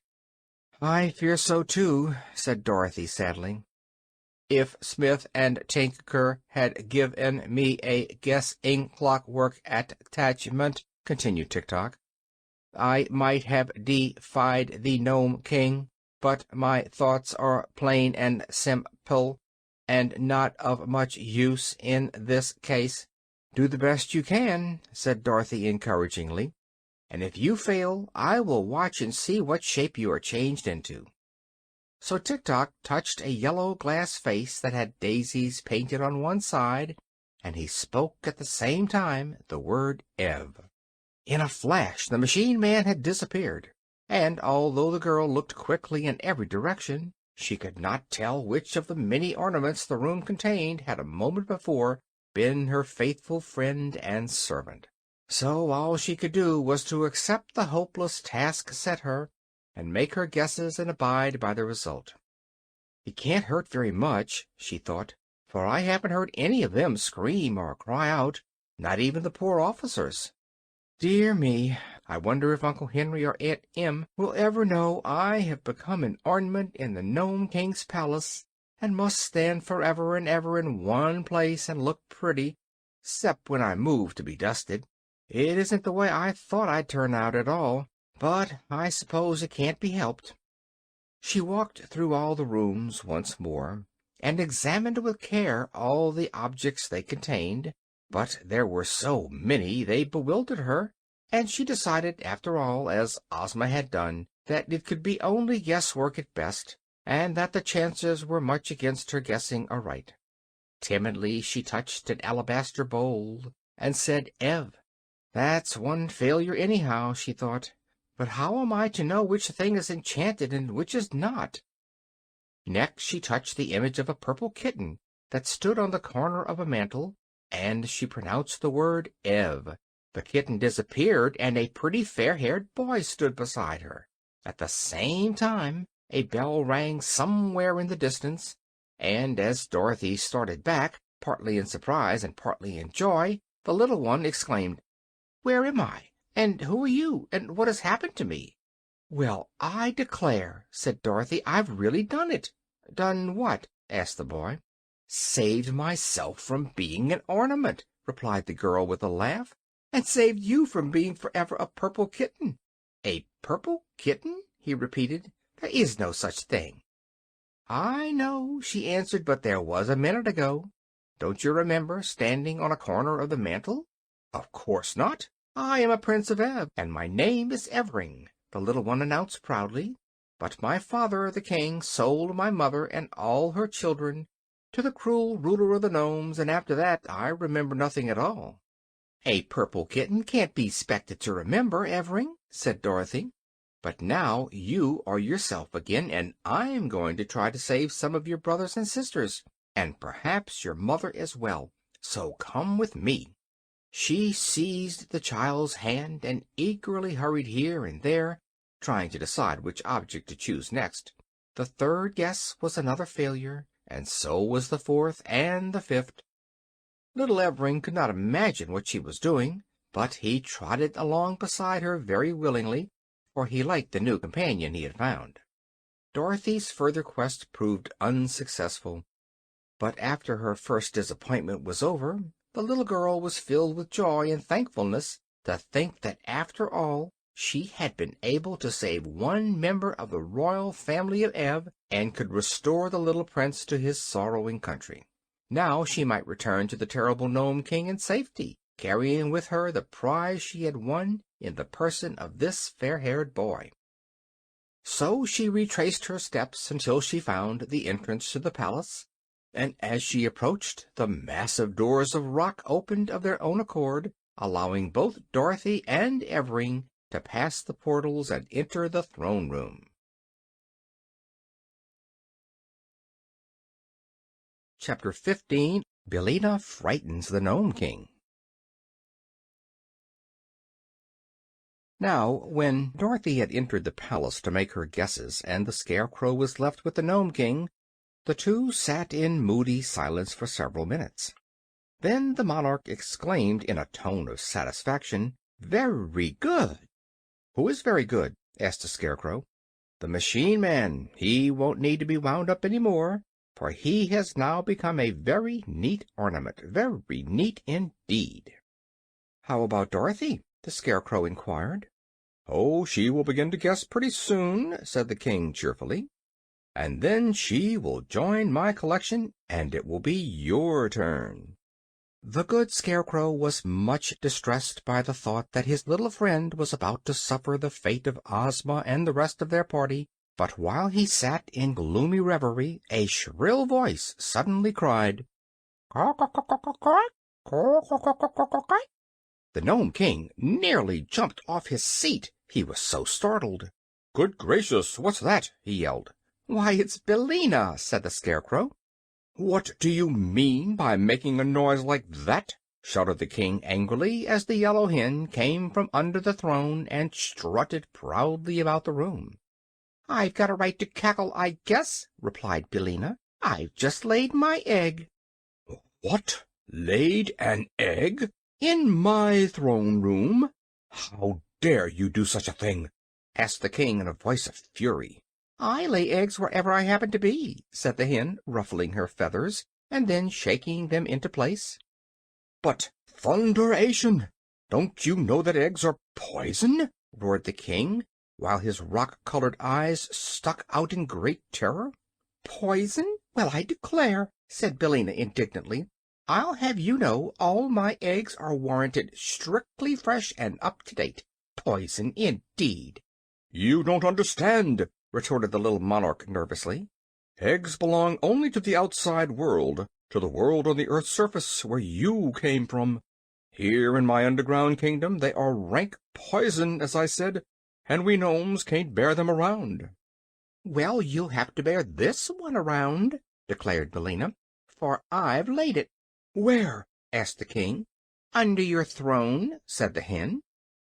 S1: "I fear so, too," said Dorothy sadly. "If Smith and Tinker had given me a guessing clockwork attachment," continued Tik-Tok, "I might have defied the Nome King. But my thoughts are plain and simple, and not of much use in this case." "Do the best you can," said Dorothy encouragingly, "and if you fail I will watch and see what shape you are changed into." So Tik-Tok touched a yellow glass face that had daisies painted on one side, and he spoke at the same time the word Ev. In a flash the machine man had disappeared, and although the girl looked quickly in every direction, she could not tell which of the many ornaments the room contained had a moment before been her faithful friend and servant. So all she could do was to accept the hopeless task set her, and make her guesses and abide by the result. "It can't hurt very much," she thought, "for I haven't heard any of them scream or cry out, not even the poor officers. Dear me, I wonder if Uncle Henry or Aunt Em will ever know I have become an ornament in the Nome King's palace, and must stand forever and ever in one place and look pretty, 'cept when I move to be dusted. It isn't the way I thought I'd turn out at all, but I suppose it can't be helped." She walked through all the rooms once more, and examined with care all the objects they contained, but there were so many they bewildered her, and she decided, after all, as Ozma had done, that it could be only guesswork at best, and that the chances were much against her guessing aright. Timidly she touched an alabaster bowl, and said Ev. "That's one failure anyhow," she thought. "But how am I to know which thing is enchanted and which is not?" Next she touched the image of a purple kitten that stood on the corner of a mantel, and she pronounced the word Ev. The kitten disappeared, and a pretty fair-haired boy stood beside her. At the same time a bell rang somewhere in the distance, and as Dorothy started back, partly in surprise and partly in joy, the little one exclaimed, "Where am I? And who are you? And what has happened to me?" "Well, I declare," said Dorothy, "I've really done it." "Done what?" asked the boy. "Saved myself from being an ornament," replied the girl with a laugh, "and saved you from being forever a purple kitten." "A purple kitten?" he repeated. "There is no such thing." "I know," she answered, "but there was a minute ago. Don't you remember, standing on a corner of the mantel?" "Of course not. I am a Prince of Ev, and my name is Evring," the little one announced proudly. "But my father, the king, sold my mother and all her children to the cruel ruler of the gnomes, and after that I remember nothing at all." "A purple kitten can't be expected to remember, Evring," said Dorothy. "But now you are yourself again, and I'm going to try to save some of your brothers and sisters, and perhaps your mother as well. So come with me." She seized the child's hand and eagerly hurried here and there, trying to decide which object to choose next. The third guess was another failure, and so was the fourth and the fifth. Little Evering could not imagine what she was doing, but he trotted along beside her very willingly, for he liked the new companion he had found. Dorothy's further quest proved unsuccessful, but after her first disappointment was over, the little girl was filled with joy and thankfulness to think that after all she had been able to save one member of the royal family of Ev, and could restore the little prince to his sorrowing country. Now she might return to the terrible Gnome King in safety, carrying with her the prize she had won in the person of this fair-haired boy. So she retraced her steps until she found the entrance to the palace, and as she approached, the massive doors of rock opened of their own accord, allowing both Dorothy and Evering to pass the portals and enter the throne room. Chapter 15. Billina Frightens the Gnome King. Now, when Dorothy had entered the palace to make her guesses, and the Scarecrow was left with the Gnome King, the two sat in moody silence for several minutes. Then the monarch exclaimed in a tone of satisfaction, "Very good!" "Who is very good?" asked the Scarecrow. "The Machine Man. He won't need to be wound up any more, for he has now become a very neat ornament, very neat indeed." "How about Dorothy?" the Scarecrow inquired. "Oh, she will begin to guess pretty soon," said the king cheerfully, "and then she will join my collection, and it will be your turn." The good Scarecrow was much distressed by the thought that his little friend was about to suffer the fate of Ozma and the rest of their party, but while he sat in gloomy reverie a shrill voice suddenly cried, "Caw, caw, caw, caw, caw, caw, caw, caw, caw, caw, caw, caw, caw." The Gnome King nearly jumped off his seat, he was so startled. "Good gracious, what's that?" he yelled. "Why, it's Billina," said the Scarecrow. "What do you mean by making a noise like that?" shouted the king angrily, as the yellow hen came from under the throne and strutted proudly about the room. "I've got a right to cackle, I guess," replied Billina. "I've just laid my egg." "What? Laid an egg? In my throne room? How dare you do such a thing?" asked the king in a voice of fury. "I lay eggs wherever I happen to be," said the hen, ruffling her feathers and then shaking them into place. "But thunderation! Don't you know that eggs are poison?" roared the king, while his rock-colored eyes stuck out in great terror. "Poison? Well, I declare!" said Billina indignantly. "I'll have you know all my eggs are warranted strictly fresh and up to date. Poison, indeed!" "You don't understand," retorted the little monarch nervously. "Eggs belong only to the outside world, to the world on the earth's surface, where you came from. Here in my underground kingdom they are rank poison, as I said, and we gnomes can't bear them around." "Well, you'll have to bear this one around," declared Billina, "for I've laid it." "Where?" asked the king. "Under your throne," said the hen.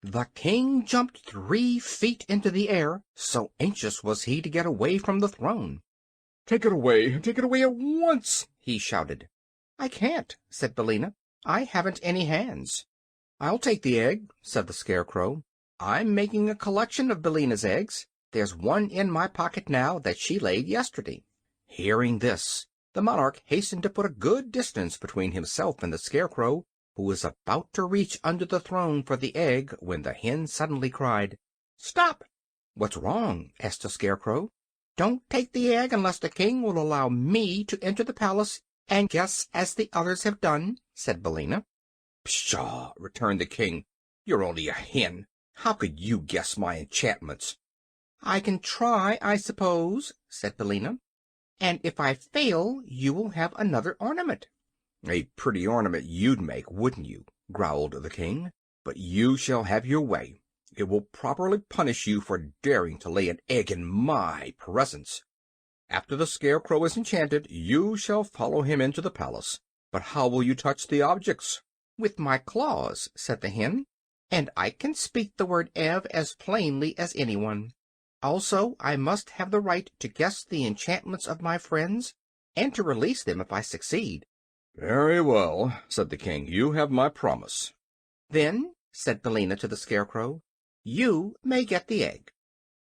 S1: The king jumped 3 feet into the air, so anxious was he to get away from the throne. Take it away at once!" he shouted. "I can't," said Billina. "I haven't any hands." "I'll take the egg," said the Scarecrow. "I'm making a collection of Billina's eggs. There's one in my pocket now that she laid yesterday." Hearing this, the monarch hastened to put a good distance between himself and the Scarecrow, who was about to reach under the throne for the egg when the hen suddenly cried, "Stop!" "What's wrong?" asked the Scarecrow. "Don't take the egg unless the king will allow me to enter the palace and guess as the others have done," said Billina. "Pshaw!" returned the king. "You're only a hen. How could you guess my enchantments?" "I can try, I suppose," said Billina. "And if I fail you will have another ornament." "A pretty ornament you'd make, wouldn't you?" growled the king. "But you shall have your way. It will properly punish you for daring to lay an egg in my presence. After the Scarecrow is enchanted, you shall follow him into the palace. But how will you touch the objects?" "With my claws," said the hen, "and I can speak the word Ev as plainly as anyone. Also, I must have the right to guess the enchantments of my friends, and to release them if I succeed."
S2: "Very well," said the king. "You have my promise."
S1: "Then," said Billina to the Scarecrow, "you may get the egg."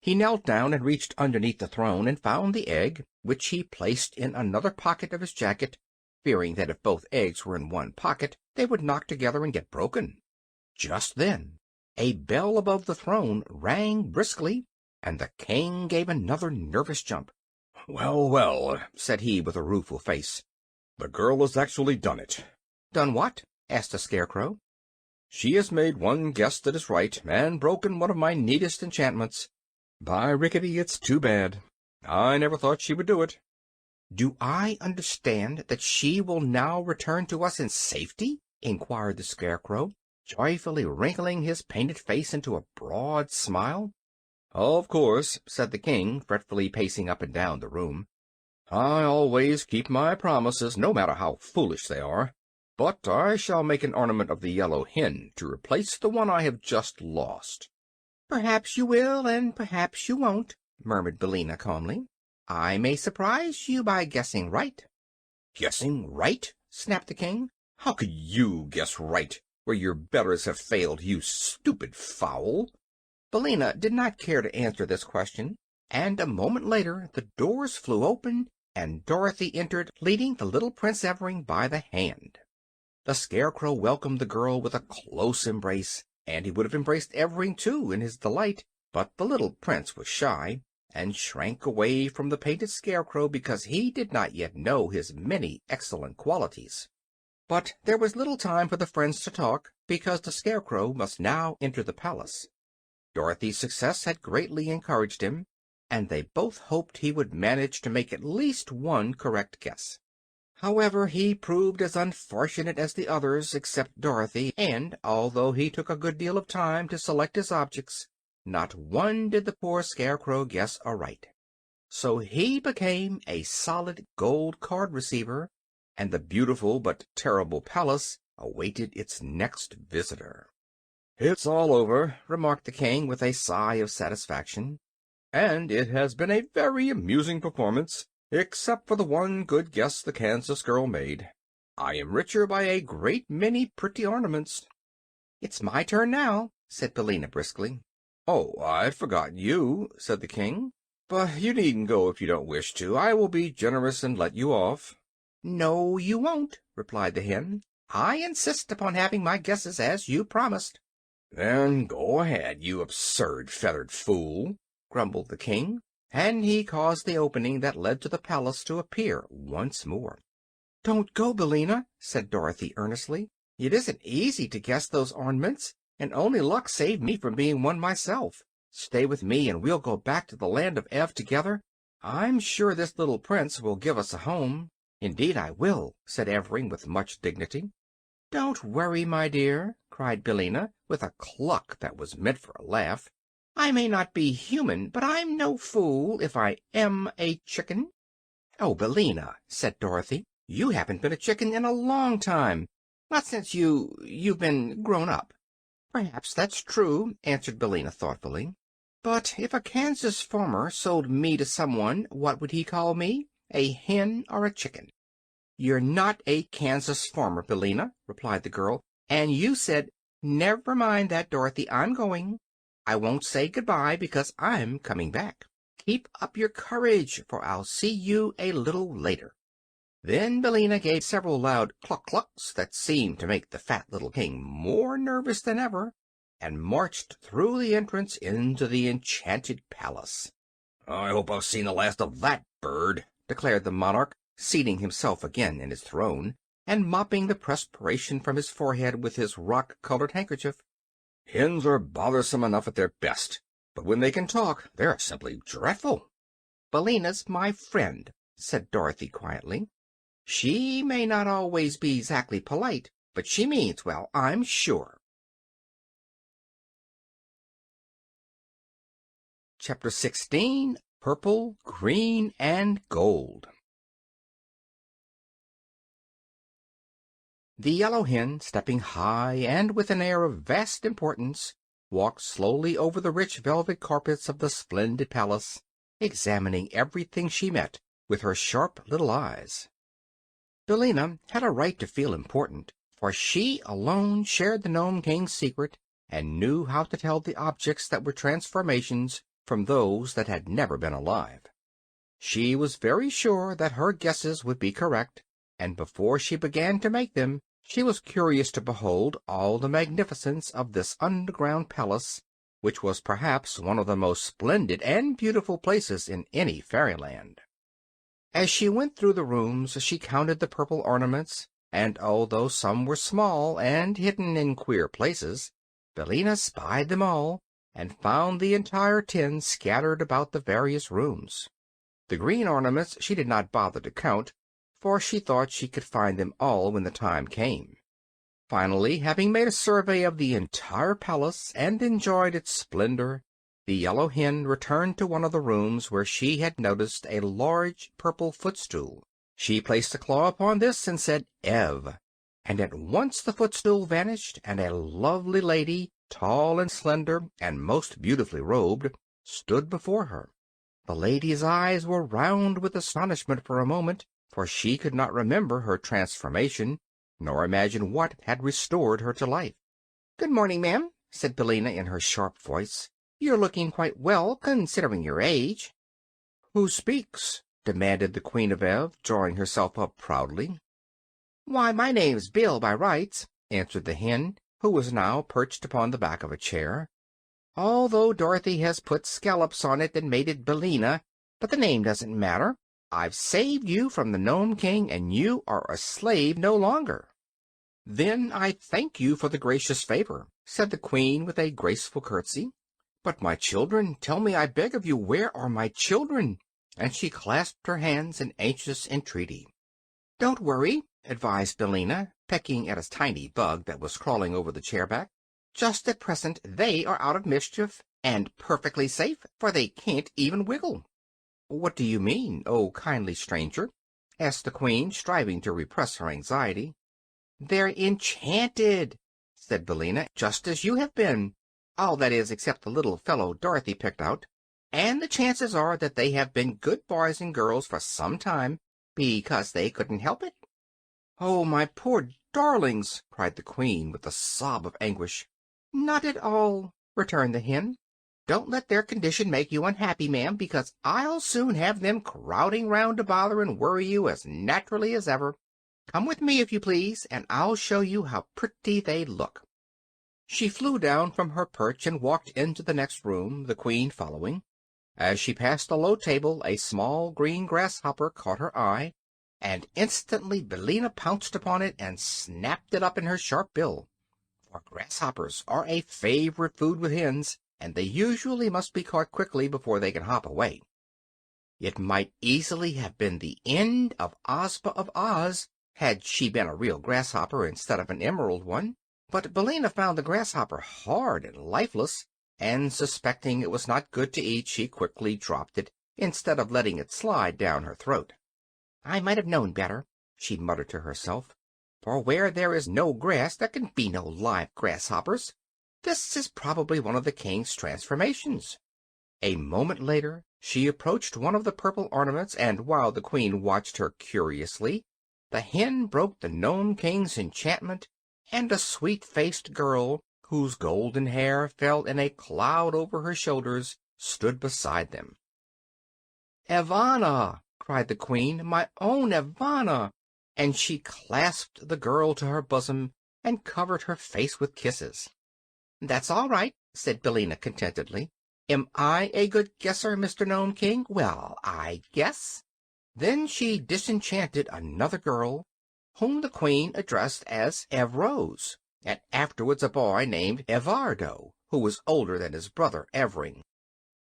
S1: He knelt down and reached underneath the throne and found the egg, which he placed in another pocket of his jacket, fearing that if both eggs were in one pocket they would knock together and get broken. Just then a bell above the throne rang briskly, and the king gave another nervous jump.
S2: "Well, well,"
S1: said he with a rueful face,
S2: "the girl has actually done it."
S1: "Done what?" asked the Scarecrow.
S2: "She has made one guess that is right, and broken one of my neatest enchantments. By rickety, it's too bad. I never thought she would do it."
S1: "Do I understand that she will now return to us in safety?" inquired the Scarecrow, joyfully wrinkling his painted face into a broad smile.
S2: "Of course,"
S1: said the king, fretfully pacing up and down the room.
S2: "I always keep my promises, no matter how foolish they are. But I shall make an ornament of the yellow hen to replace the one I have just lost."
S1: "Perhaps you will, and perhaps you won't," murmured Billina calmly. "I may surprise you by guessing right."
S2: "Guessing right?"
S1: snapped the king.
S2: "How could you guess right, where your betters have failed, you stupid fowl?"
S1: Billina did not care to answer this question, and a moment later the doors flew open and Dorothy entered, leading the little Prince Evering by the hand. The Scarecrow welcomed the girl with a close embrace, and he would have embraced Evering, too, in his delight, but the little Prince was shy, and shrank away from the painted Scarecrow because he did not yet know his many excellent qualities. But there was little time for the friends to talk, because the Scarecrow must now enter the palace. Dorothy's success had greatly encouraged him, and they both hoped he would manage to make at least one correct guess. However, he proved as unfortunate as the others, except Dorothy, and although he took a good deal of time to select his objects, not one did the poor Scarecrow guess aright. So he became a solid gold card receiver, and the beautiful but terrible palace awaited its next visitor.
S2: "It's all over,"
S1: remarked the king with a sigh of satisfaction.
S2: "And it has been a very amusing performance, except for the one good guess the Kansas girl made. I am richer by a great many pretty ornaments."
S1: "It's my turn now," said Billina briskly.
S2: "Oh, I'd forgotten you," said the king. "But you needn't go if you don't wish to. I will be generous and let you off."
S1: "No, you won't," replied the hen. "I insist upon having my guesses as you promised."
S2: "Then go ahead, you absurd feathered fool,"
S1: grumbled the king, and he caused the opening that led to the palace to appear once more. "Don't go, Billina," said Dorothy earnestly. "It isn't easy to guess those ornaments, and only luck saved me from being one myself. Stay with me, and we'll go back to the land of Ev together. I'm sure this little prince will give us a home." "Indeed I will," said Evring with much dignity. "Don't worry, my dear," cried Billina, with a cluck that was meant for a laugh. "I may not be human, but I'm no fool if I am a chicken." "Oh, Billina," said Dorothy, "you haven't been a chicken in a long time. Not since you've been grown up." "Perhaps that's true," answered Billina thoughtfully. "But if a Kansas farmer sold me to someone, what would he call me? A hen or a chicken?" "You're not a Kansas farmer, Billina," replied the girl, "and you said—" "Never mind that, Dorothy. I'm going. I won't say good-bye, because I'm coming back. Keep up your courage, for I'll see you a little later." Then Billina gave several loud cluck-clucks that seemed to make the fat little king more nervous than ever, and marched through the entrance into the enchanted palace.
S2: "I hope I've seen the last of that bird,"
S1: declared the monarch, seating himself again in his throne, and mopping the perspiration from his forehead with his rock-colored handkerchief.
S2: "Hens are bothersome enough at their best, but when they can talk, they're simply dreadful."
S1: "Billina's my friend," said Dorothy quietly. "She may not always be exactly polite, but she means well, I'm sure." Chapter 16. Purple, Green, and Gold. The yellow hen, stepping high and with an air of vast importance, walked slowly over the rich velvet carpets of the splendid palace, examining everything she met with her sharp little eyes. Billina had a right to feel important, for she alone shared the Nome King's secret and knew how to tell the objects that were transformations from those that had never been alive. She was very sure that her guesses would be correct, and before she began to make them, she was curious to behold all the magnificence of this underground palace, which was perhaps one of the most splendid and beautiful places in any fairyland. As she went through the rooms, she counted the purple ornaments, and although some were small and hidden in queer places, Billina spied them all, and found the entire 10 scattered about the various rooms. The green ornaments she did not bother to count, for she thought she could find them all when the time came. Finally, having made a survey of the entire palace and enjoyed its splendor, the yellow hen returned to one of the rooms where she had noticed a large purple footstool. She placed a claw upon this and said "Ev," and at once the footstool vanished, and a lovely lady, tall and slender and most beautifully robed, stood before her. The lady's eyes were round with astonishment for a moment, for she could not remember her transformation, nor imagine what had restored her to life. "Good morning, ma'am," said Billina in her sharp voice. "You're looking quite well, considering your age." "Who speaks?" demanded the Queen of Ev, drawing herself up proudly. "Why, my name's Bill by rights," answered the hen, who was now perched upon the back of a chair, "although Dorothy has put scallops on it and made it Billina, but the name doesn't matter. I've saved you from the Nome King, and you are a slave no longer." "Then I thank you for the gracious favor," said the Queen with a graceful curtsy. "But my children, tell me, I beg of you, where are my children?" And she clasped her hands in anxious entreaty. "Don't worry," advised Billina, pecking at a tiny bug that was crawling over the chair back. "Just at present they are out of mischief, and perfectly safe, for they can't even wiggle." "What do you mean, oh kindly stranger?" asked the Queen, striving to repress her anxiety. "They're enchanted," said Billina, "just as you have been. All, that is, except the little fellow Dorothy picked out. And the chances are that they have been good boys and girls for some time, because they couldn't help it." "Oh, my poor darlings!" cried the Queen with a sob of anguish. "Not at all," returned the hen. "Don't let their condition make you unhappy, ma'am, because I'll soon have them crowding round to bother and worry you as naturally as ever. Come with me, if you please, and I'll show you how pretty they look." She flew down from her perch and walked into the next room, the Queen following. As she passed a low table, a small green grasshopper caught her eye, and instantly Billina pounced upon it and snapped it up in her sharp bill. For grasshoppers are a favorite food with hens, and they usually must be caught quickly before they can hop away. It might easily have been the end of Ozma of Oz had she been a real grasshopper instead of an emerald one, but Billina found the grasshopper hard and lifeless, and suspecting it was not good to eat, she quickly dropped it, instead of letting it slide down her throat. "I might have known better," she muttered to herself, "for where there is no grass there can be no live grasshoppers. This is probably one of the king's transformations." A moment later she approached one of the purple ornaments, and while the queen watched her curiously, the hen broke the Gnome King's enchantment, and a sweet-faced girl, whose golden hair fell in a cloud over her shoulders, stood beside them. "Evanna!" cried the queen, "my own Evanna!" and she clasped the girl to her bosom and covered her face with kisses. "That's all right," said Billina contentedly. "Am I a good guesser, Mr. Gnome King? Well, I guess." Then she disenchanted another girl, whom the queen addressed as Evrose, and afterwards a boy named Evardo, who was older than his brother Evring.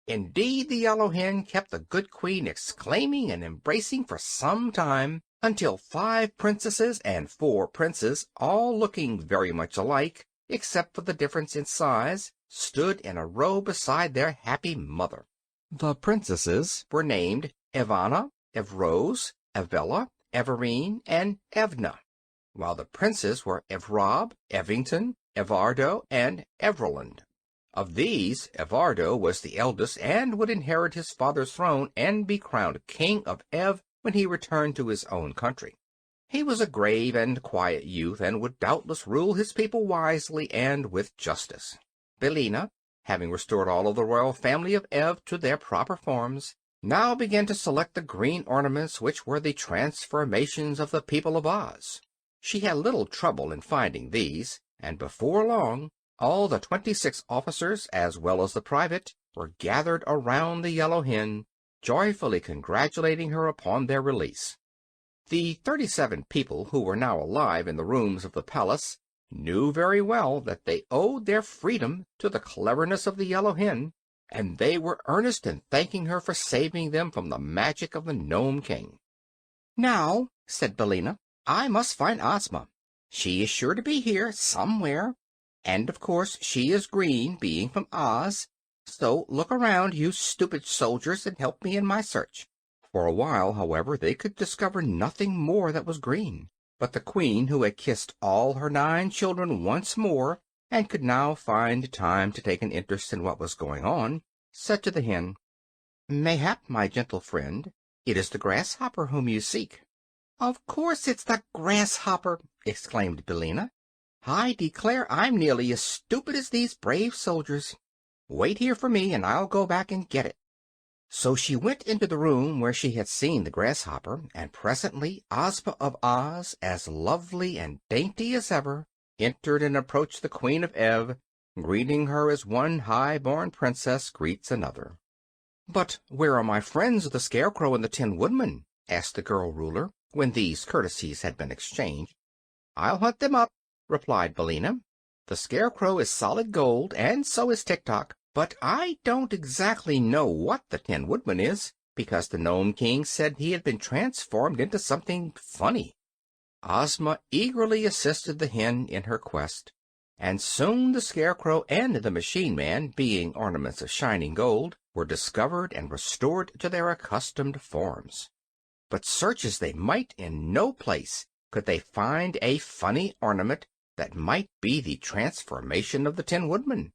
S1: Indeed, the yellow hen kept the good queen exclaiming and embracing for some time, until 5 princesses and 4 princes, all looking very much alike, except for the difference in size, stood in a row beside their happy mother. The princesses were named Evanna, Evrose, Evella, Everine, and Evna, while the princes were Evrob, Evington, Evardo, and Evroland. Of these, Evardo was the eldest, and would inherit his father's throne and be crowned King of Ev when he returned to his own country. He was a grave and quiet youth, and would doubtless rule his people wisely and with justice. Billina, having restored all of the royal family of Ev to their proper forms, now began to select the green ornaments which were the transformations of the people of Oz. She had little trouble in finding these, and before long all the 26 officers, as well as the private, were gathered around the yellow hen, joyfully congratulating her upon their release. The 37 people who were now alive in the rooms of the palace knew very well that they owed their freedom to the cleverness of the yellow hen, and they were earnest in thanking her for saving them from the magic of the Gnome King. "Now," said Billina, "I must find Ozma. She is sure to be here somewhere, and of course she is green, being from Oz. So look around, you stupid soldiers, and help me in my search." For a while, however, they could discover nothing more that was green, but the queen, who had kissed all her 9 children once more, and could now find time to take an interest in what was going on, said to the hen, "Mayhap, my gentle friend, it is the grasshopper whom you seek." "Of course it's the grasshopper!" exclaimed Billina. "I declare I'm nearly as stupid as these brave soldiers. Wait here for me, and I'll go back and get it." So she went into the room where she had seen the grasshopper, and presently Ozma of Oz, as lovely and dainty as ever, entered and approached the Queen of Ev, greeting her as one high-born princess greets another. "But where are my friends, the Scarecrow and the Tin Woodman?" asked the girl ruler, when these courtesies had been exchanged. "I'll hunt them up," replied Billina. "The Scarecrow is solid gold, and so is Tik-Tok, but I don't exactly know what the Tin Woodman is, because the Nome King said he had been transformed into something funny." Ozma eagerly assisted the hen in her quest, and soon the Scarecrow and the Machine Man, being ornaments of shining gold, were discovered and restored to their accustomed forms. But search as they might, in no place could they find a funny ornament that might be the transformation of the Tin Woodman.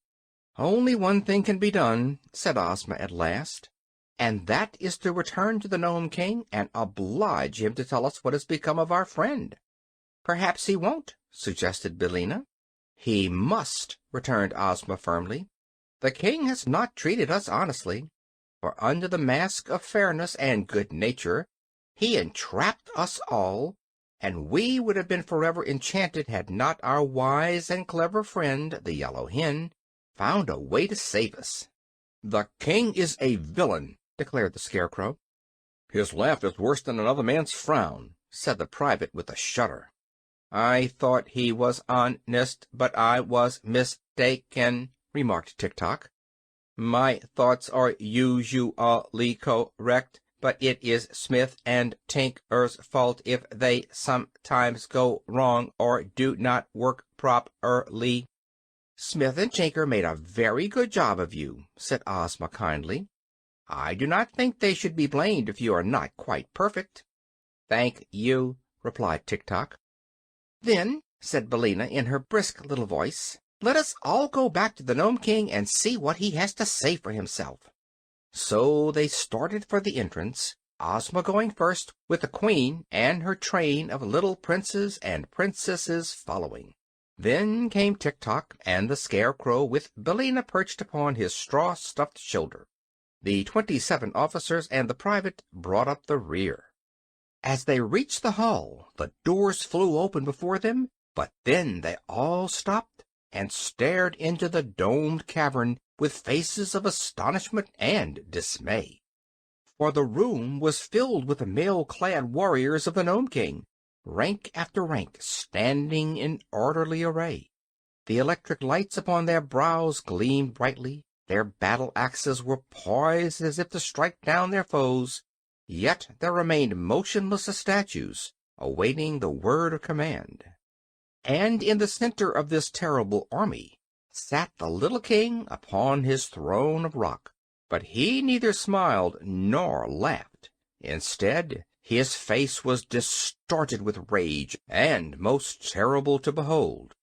S1: "Only one thing can be done," said Ozma at last, "and that is to return to the Nome King and oblige him to tell us what has become of our friend." "Perhaps he won't," suggested Billina. "He must," returned Ozma firmly. "The king has not treated us honestly, for under the mask of fairness and good nature he entrapped us all, and we would have been forever enchanted had not our wise and clever friend, the yellow hen, found a way to save us." "The king is a villain," declared the Scarecrow. "His laugh is worse than another man's frown," said the private with a shudder. "I thought he was honest, but I was mistaken," remarked Tik-Tok. My thoughts are usually correct, but it is Smith and Tinker's fault if they sometimes go wrong or do not work properly. Smith and Tinker made a very good job of you, said Ozma kindly. I do not think they should be blamed if you are not quite perfect. Thank you, replied Tik-Tok. Then, said Billina in her brisk little voice, let us all go back to the Nome King and see what he has to say for himself. So they started for the entrance, Ozma going first, with the Queen and her train of little princes and princesses following. Then came Tik-Tok and the Scarecrow with Billina perched upon his straw-stuffed shoulder. The 27 officers and the private brought up the rear. As they reached the hall, the doors flew open before them, but then they all stopped and stared into the domed cavern with faces of astonishment and dismay. For the room was filled with the mail-clad warriors of the Nome King, rank after rank, standing in orderly array. The electric lights upon their brows gleamed brightly, their battle-axes were poised as if to strike down their foes, yet they remained motionless as statues, awaiting the word of command. And in the center of this terrible army sat the little king upon his throne of rock, but he neither smiled nor laughed. Instead, his face was distorted with rage, and most terrible to behold.